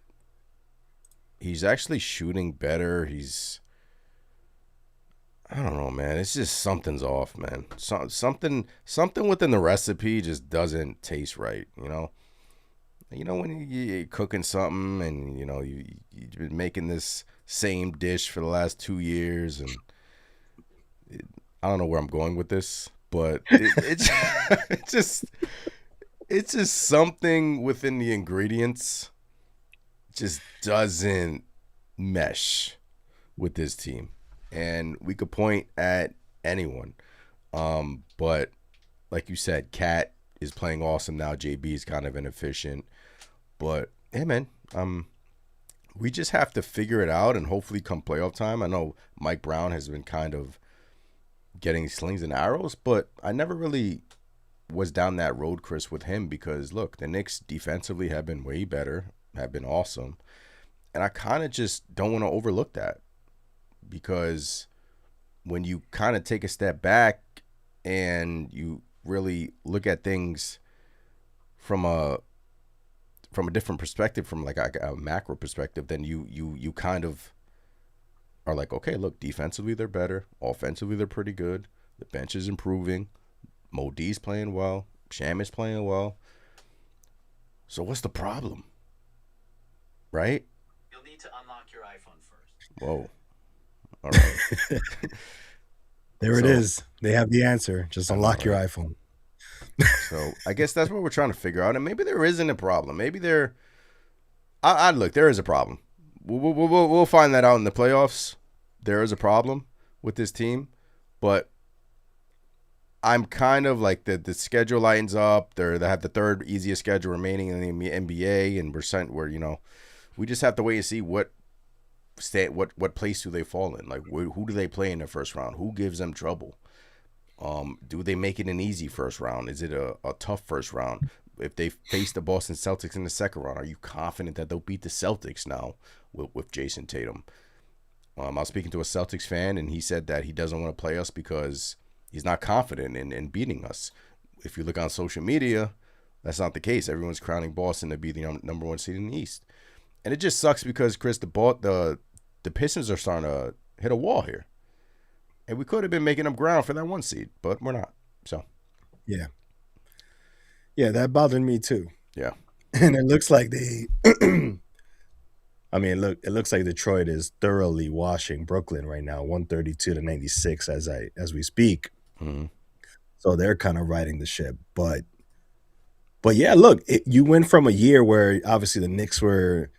he's actually shooting better. I don't know, man. It's just something's off, man. Something within the recipe just doesn't taste right, when you're cooking something and, you've been making this same dish for the last 2 years, and I don't know where I'm going with this, but it's it's just something within the ingredients just doesn't mesh with this team. And we could point at anyone. But like you said, Cat is playing awesome now. JB is kind of inefficient. But, hey, man, we just have to figure it out and hopefully come playoff time. I know Mike Brown has been kind of getting slings and arrows, but I never really was down that road, Chris, with him because, look, the Knicks defensively have been way better, have been awesome. And I kind of just don't want to overlook that because when you kind of take a step back and you really look at things from a different perspective, from like a macro perspective, then you kind of are like, okay, look, defensively they're better, offensively they're pretty good, the bench is improving, Mo D's playing well, Sham is playing well. So what's the problem, right? You'll need to unlock your iPhone first. Whoa, all right. There it is. They have the answer. Just unlock your iPhone. So I guess that's what we're trying to figure out. And maybe there isn't a problem. Maybe I look, there is a problem. We'll find that out in the playoffs. There is a problem with this team. But I'm kind of like the schedule lightens up. They have the third easiest schedule remaining in the NBA. And we're we just have to wait and see what place do they fall in. Like, who do they play in the first round? Who gives them trouble? Do they make it an easy first round? Is it a tough first round? If they face the Boston Celtics in the second round, are you confident that they'll beat the Celtics now with Jason Tatum? I was speaking to a Celtics fan, and he said that he doesn't want to play us because he's not confident in beating us. If you look on social media, that's not the case. Everyone's crowning Boston to be the number 1 seed in the East. And it just sucks because, Chris, the Pistons are starting to hit a wall here. And we could have been making up ground for that 1 seed, but we're not. So, yeah. Yeah, that bothered me too. Yeah. And it looks like they I mean, look, it looks like Detroit is thoroughly washing Brooklyn right now, 132-96 as we speak. Mhm. So they're kind of riding the ship. But yeah, look, you went from a year where obviously the Knicks were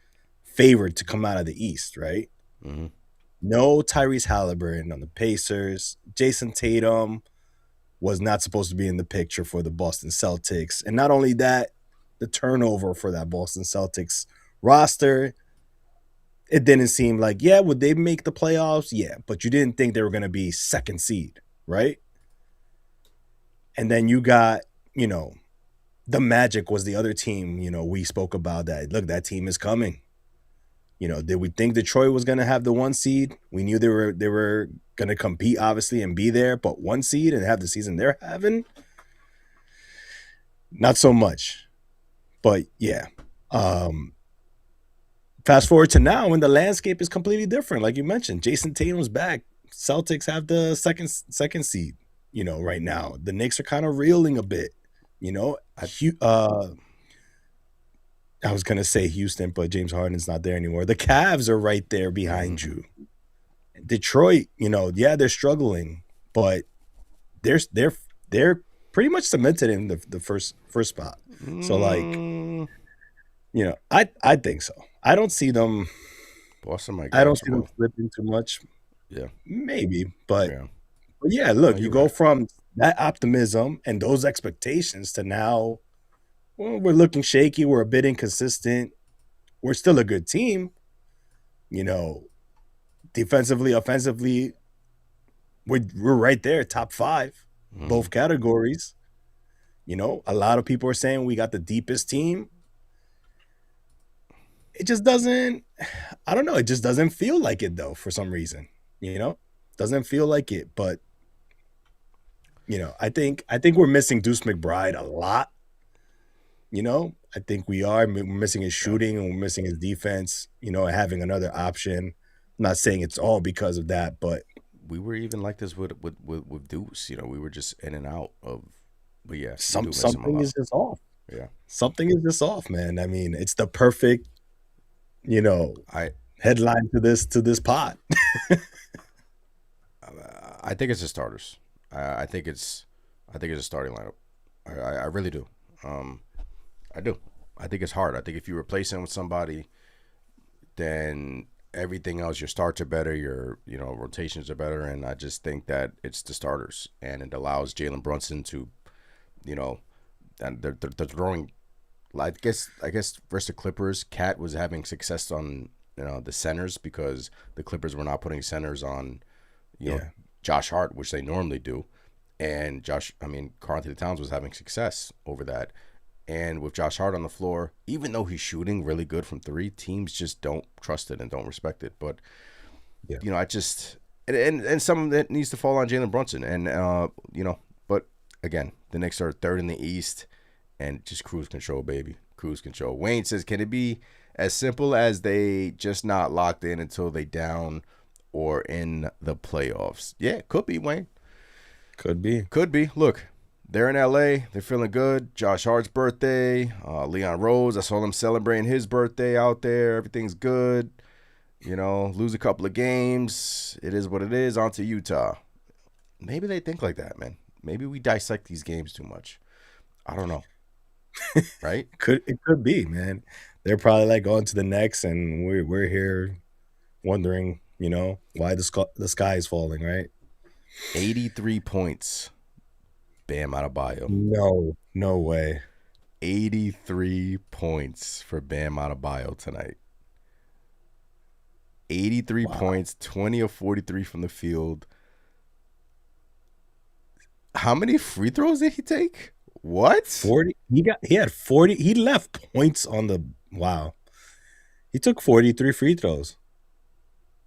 favored to come out of the East, right? Mhm. No Tyrese Halliburton on the Pacers. Jason Tatum was not supposed to be in the picture for the Boston Celtics. And not only that, the turnover for that Boston Celtics roster, it didn't seem like, yeah, would they make the playoffs? Yeah, but you didn't think they were going to be second seed, right? And then you got, the Magic was the other team, we spoke about that. Look, that team is coming. Did we think Detroit was going to have the 1 seed? We knew they were going to compete, obviously, and be there, but 1 seed and have the season they're having? Not so much. But yeah. Fast forward to now when the landscape is completely different. Like you mentioned, Jason Tatum's back. Celtics have the second seed, right now. The Knicks are kind of reeling a bit, I was going to say Houston, but James Harden's not there anymore. The Cavs are right there behind you. Detroit, they're struggling, but they're pretty much cemented in the first spot. So I think so. I don't see them. Boston might I don't catch see them them slipping too much. Yeah. Maybe, but Yeah. look, No, you you're go right. from that optimism and those expectations to now, well, we're looking shaky. We're a bit inconsistent. We're still a good team. Defensively, offensively, we're right there, top 5, both categories. A lot of people are saying we got the deepest team. It just doesn't, I don't know, it just doesn't feel like it though for some reason. Doesn't feel like it, but I think we're missing Deuce McBride a lot. I think we are. We're missing his shooting and we're missing his defense, having another option. I'm not saying it's all because of that, but We were even like this with Deuce. We were just in and out of. But yeah, we do something miss him a lot. is just off. Yeah. Something is just off, man. I mean, it's the perfect, I headline to this pod. I think it's the starters. I think it's a starting lineup. I really do. I do. I think it's hard. I think if you replace him with somebody, then everything else, your starts are better, your rotations are better, and I just think that it's the starters, and it allows Jalen Brunson to, and they're throwing. I guess versus the Clippers, Cat was having success on the centers because the Clippers were not putting centers on, Josh Hart, which they normally do, and Karl-Anthony Towns was having success over that. And with Josh Hart on the floor, even though he's shooting really good from 3, teams just don't trust it and don't respect it. But, I just – and some of it needs to fall on Jalen Brunson. And, but, again, the Knicks are 3rd in the East and just cruise control, baby. Cruise control. Wayne says, can it be as simple as they just not locked in until they down or in the playoffs? Yeah, could be, Wayne. Could be. Could be. Look. They're in LA. They're feeling good. Josh Hart's birthday. Leon Rose. I saw them celebrating his birthday out there. Everything's good. Lose a couple of games. It is what it is. On to Utah. Maybe they think like that, man. Maybe we dissect these games too much. I don't know. Right? It could be, man. They're probably like going to the Knicks, and we're here wondering, why the sky is falling, right? 83 points. Bam Adebayo. No way. 83 points for Bam Adebayo tonight. 83 points, 20 of 43 from the field. How many free throws did he take? What? 40. He had 40. He left points on the wow. He took 43 free throws.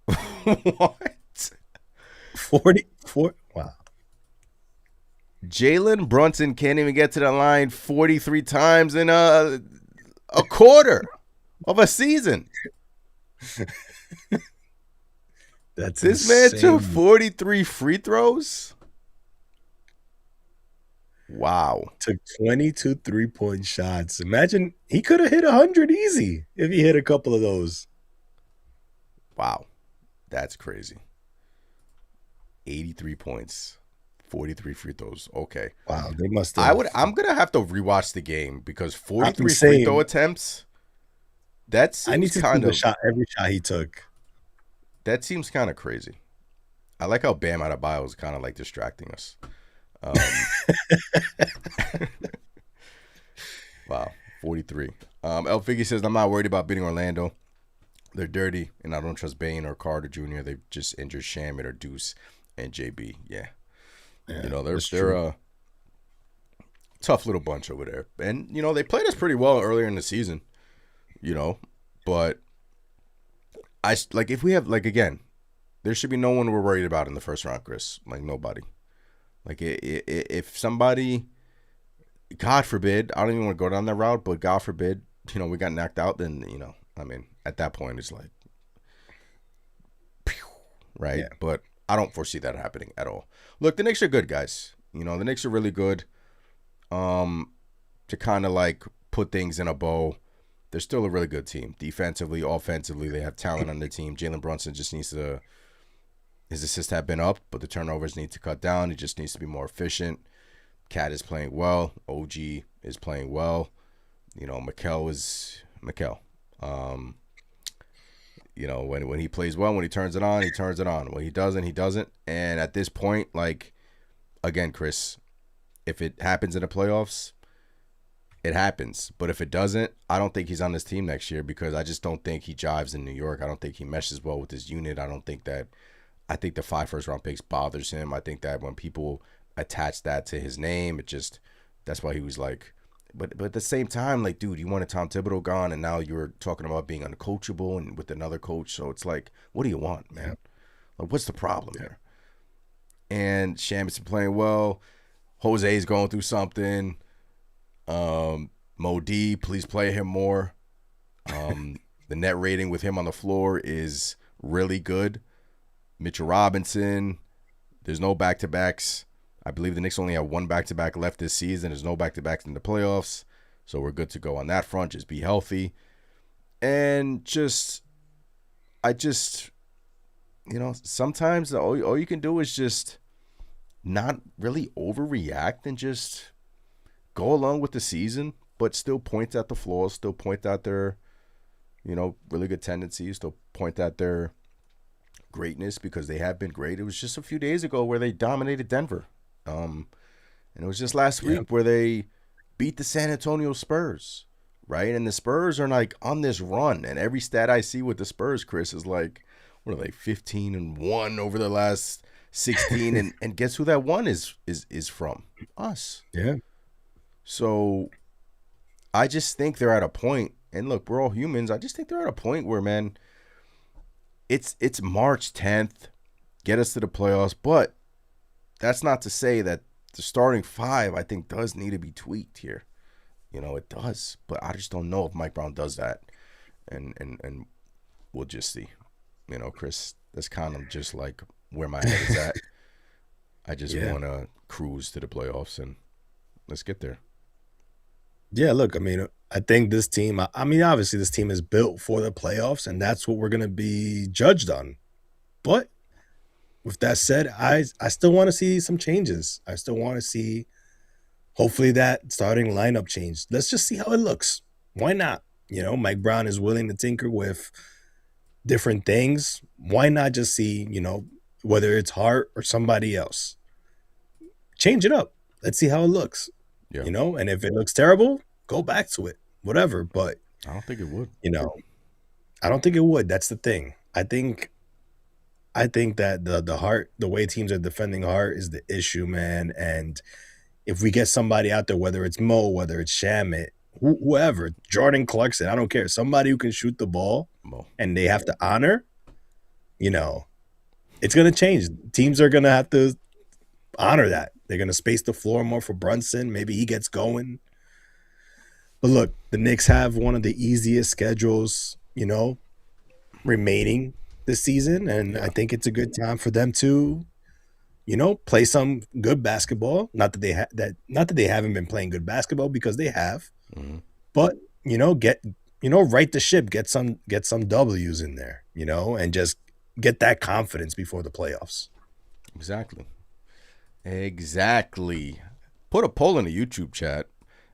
What? 44. Wow. Jalen Brunson can't even get to the line 43 times in a quarter of a season. That's this insane. man took 43 free throws. Wow. Took 22 3-point shots. Imagine he could have hit 100 easy if he hit a couple of those. Wow. That's crazy. 83 points, 43 free throws. Okay. Wow, they must have. I'm gonna have to rewatch the game because 43 saying- free throw attempts. That I need seems to see kind the of shot, every shot he took. that seems kind of crazy. I like how Bam Adebayo is kind of like distracting us. Wow, 43. El Figgy says, I'm not worried about beating Orlando. They're dirty, and I don't trust Bane or Carter Jr. They've just injured Shamit or Deuce and JB. Yeah. You know, they're a tough little bunch over there. And, you know, they played us pretty well earlier in the season, you know. But, if we have, again, there should be no one we're worried about in the first round, Chris. Like, nobody. Like, if somebody, God forbid, I don't even want to go down that route, but God forbid, you know, we got knocked out, then, you know, I mean, at that point, it's like, pew, right? Yeah. But I don't foresee that happening at all. Look, the Knicks are good, guys. You know, the Knicks are really good. To kind of like put things in a bow, they're still a really good team. Defensively, offensively, they have talent on their team. Jalen Brunson just needs to, his assists have been up, but the turnovers need to cut down. He just needs to be more efficient. Cat is playing well. OG is playing well. You know, Mikal is Mikal. You know, when he plays well, when he turns it on, he turns it on. When he doesn't, he doesn't. And at this point, like, again, Chris, if it happens in the playoffs, it happens. But if it doesn't, I don't think he's on this team next year because I just don't think he jives in New York. I don't think he meshes well with his unit. I think the 5 first-round picks bothers him. I think that when people attach that to his name, that's why he was like, but at the same time, like, dude, you wanted Tom Thibodeau gone, and now you're talking about being uncoachable and with another coach. So it's like, what do you want, man? Like, what's the problem here? And Shamit's been playing well. Jose's going through something. Mo D, please play him more. The net rating with him on the floor is really good. Mitchell Robinson, there's no back-to-backs. I believe the Knicks only have 1 back-to-back left this season. There's no back-to-backs in the playoffs. So we're good to go on that front. Just be healthy. And you know, sometimes all you can do is just not really overreact and just go along with the season, but still point out the flaws, still point out their, you know, really good tendencies, still point out their greatness because they have been great. It was just a few days ago where they dominated Denver. And it was just last week where they beat the San Antonio Spurs, right? And the Spurs are like on this run, and every stat I see with the Spurs, Chris, is like, what are they, 15-1 over the last 16, and guess who that one is from? Us. Yeah. So I just think they're at a point, and look, we're all humans. I just think they're at a point where, man, it's March 10th, get us to the playoffs, but that's not to say that the starting 5, I think, does need to be tweaked here. You know, it does, but I just don't know if Mike Brown does that, and we'll just see. You know, Chris, that's kind of just like where my head is at. I just want to cruise to the playoffs, and let's get there. Yeah, look, I mean, I think this team, obviously this team is built for the playoffs, and that's what we're going to be judged on. But with that said, I still want to see some changes. I still want to see, hopefully, that starting lineup change. Let's just see how it looks. Why not? You know, Mike Brown is willing to tinker with different things. Why not just see, you know, whether it's Hart or somebody else? Change it up. Let's see how it looks. Yeah. You know, and if it looks terrible, go back to it. Whatever. But I don't think it would. You know, I don't think it would. That's the thing. I think that the Hart, the way teams are defending Hart is the issue, man. And if we get somebody out there, whether it's Mo, whether it's Shamit, whoever, Jordan Clarkson, I don't care. Somebody who can shoot the ball and they have to honor, you know, it's going to change. Teams are going to have to honor that. They're going to space the floor more for Brunson. Maybe he gets going. But look, the Knicks have one of the easiest schedules, you know, remaining this season. And I think it's a good time for them to play some good basketball. Not that they haven't been playing good basketball, because they have, but get right the ship, get some W's in there, and just get that confidence before the playoffs. Exactly. Put a poll in the YouTube chat.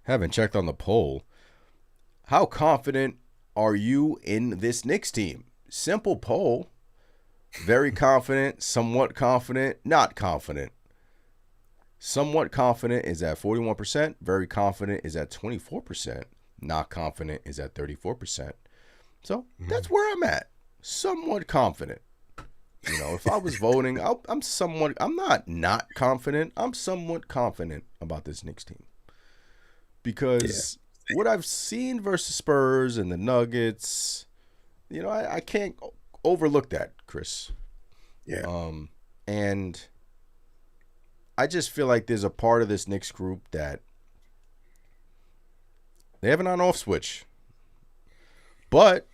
Haven't checked on the poll. How confident are you in this Knicks team? Simple poll. Very confident, somewhat confident, not confident. Somewhat confident is at 41%. Very confident is at 24%. Not confident is at 34%. So that's where I'm at. Somewhat confident. If I was voting, I'm not confident. I'm somewhat confident about this Knicks team. Because what I've seen versus Spurs and the Nuggets, I can't overlook that, Chris. Yeah. And I just feel like there's a part of this Knicks group that they have an on-off switch. But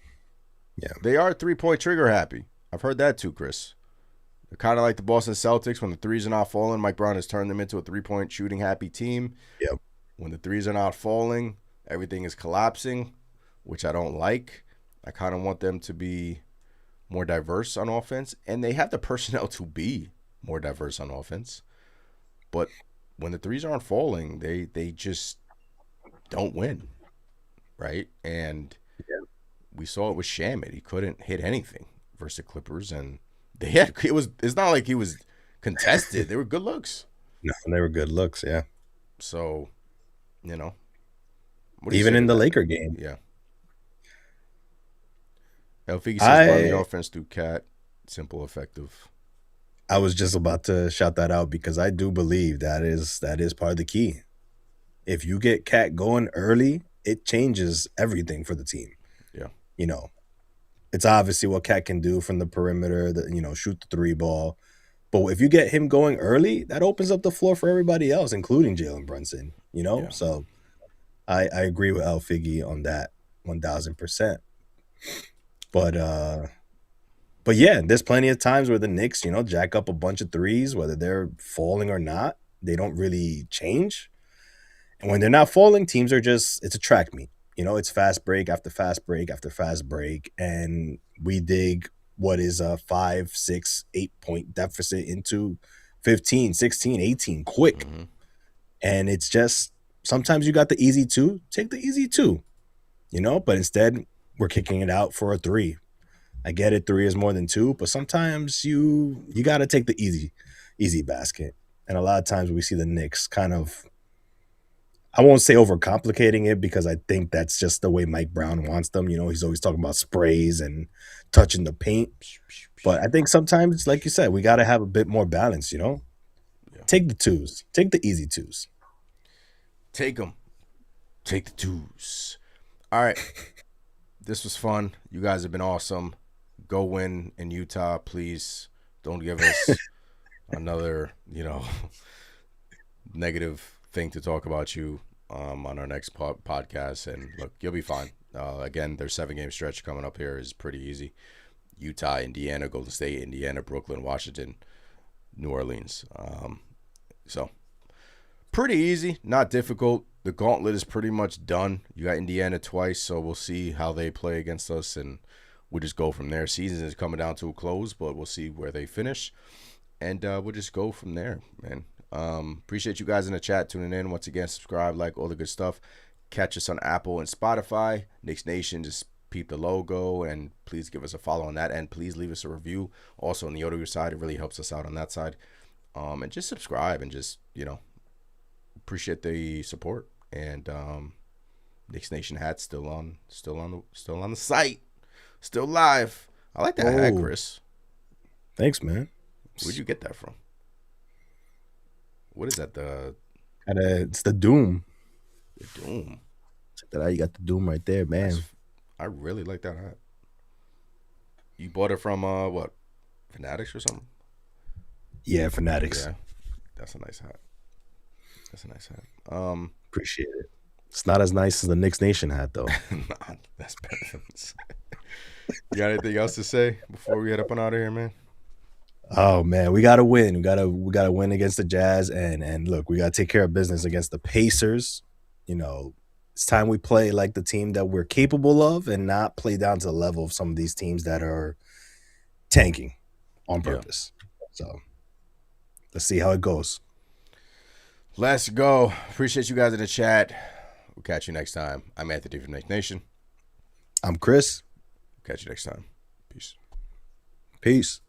they are 3-point trigger happy. I've heard that too, Chris. They're kind of like the Boston Celtics. When the threes are not falling, Mike Brown has turned them into a 3-point shooting happy team. Yep. When the threes are not falling, everything is collapsing, which I don't like. I kind of want them to be more diverse on offense, and they have the personnel to be more diverse on offense. But when the threes aren't falling, they just don't win, right? And we saw it with Shamet. He couldn't hit anything versus the Clippers, and it's not like he was contested. They were good looks. No, they were good looks, yeah. So, even in the Laker game. Yeah. El Figi says run the offense through Cat. Simple, effective. I was just about to shout that out, because I do believe that is part of the key. If you get Cat going early, it changes everything for the team. Yeah. It's obviously what Cat can do from the perimeter, shoot the three ball. But if you get him going early, that opens up the floor for everybody else, including Jalen Brunson, Yeah. So I agree with El Figi on that 1,000%. But yeah, there's plenty of times where the Knicks, jack up a bunch of threes, whether they're falling or not. They don't really change. And when they're not falling, teams are it's a track meet. It's fast break after fast break after fast break. And we dig what is a 5, 6, 8-point deficit into 15, 16, 18 quick. Mm-hmm. And it's just, sometimes you got the easy two, take the easy two, but instead we're kicking it out for a 3. I get it, 3 is more than 2, but sometimes you got to take the easy basket. And a lot of times we see the Knicks kind of, I won't say overcomplicating it, because I think that's just the way Mike Brown wants them. He's always talking about sprays and touching the paint. But I think sometimes, like you said, we got to have a bit more balance, Yeah. Take the twos. Take the easy twos. Take them. Take the twos. All right. This was fun. You guys have been awesome. Go win in Utah, please. Don't give us another, negative thing to talk about you on our next podcast. And look, you'll be fine. Again, their 7-game stretch coming up here is pretty easy. Utah, Indiana, Golden State, Indiana, Brooklyn, Washington, New Orleans. So pretty easy, not difficult. The gauntlet is pretty much done. You got Indiana twice, so we'll see how they play against us, and we'll just go from there. Season is coming down to a close, but we'll see where they finish, and we'll just go from there, man. Appreciate you guys in the chat tuning in. Once again, subscribe, like, all the good stuff. Catch us on Apple and Spotify. KnicksNation, just peep the logo, and please give us a follow on that, and please leave us a review. Also on the audio side, it really helps us out on that side. And just subscribe, and just, appreciate the support. And KnicksNation hat's still on the site, still live. I like that hat, Chris. Thanks, man. Where'd you get that from? What is that? It's the Doom. The Doom. Check that out. You got the Doom right there, man. I really like that hat. You bought it from what? Fanatics or something? Yeah, Fanatics. Yeah, that's a nice hat. Appreciate it. It's not as nice as the KnicksNation hat, though. Nah, that's better than this. You got anything else to say before we head up and out of here, man? Oh man, we gotta win. We gotta win against the Jazz, and look, we gotta take care of business against the Pacers. You know, it's time we play like the team that we're capable of, and not play down to the level of some of these teams that are tanking on Yeah. purpose. So let's see how it goes. Let's go. Appreciate you guys in the chat. We'll catch you next time. I'm Anthony from KnicksNation. I'm Chris. Catch you next time. Peace. Peace.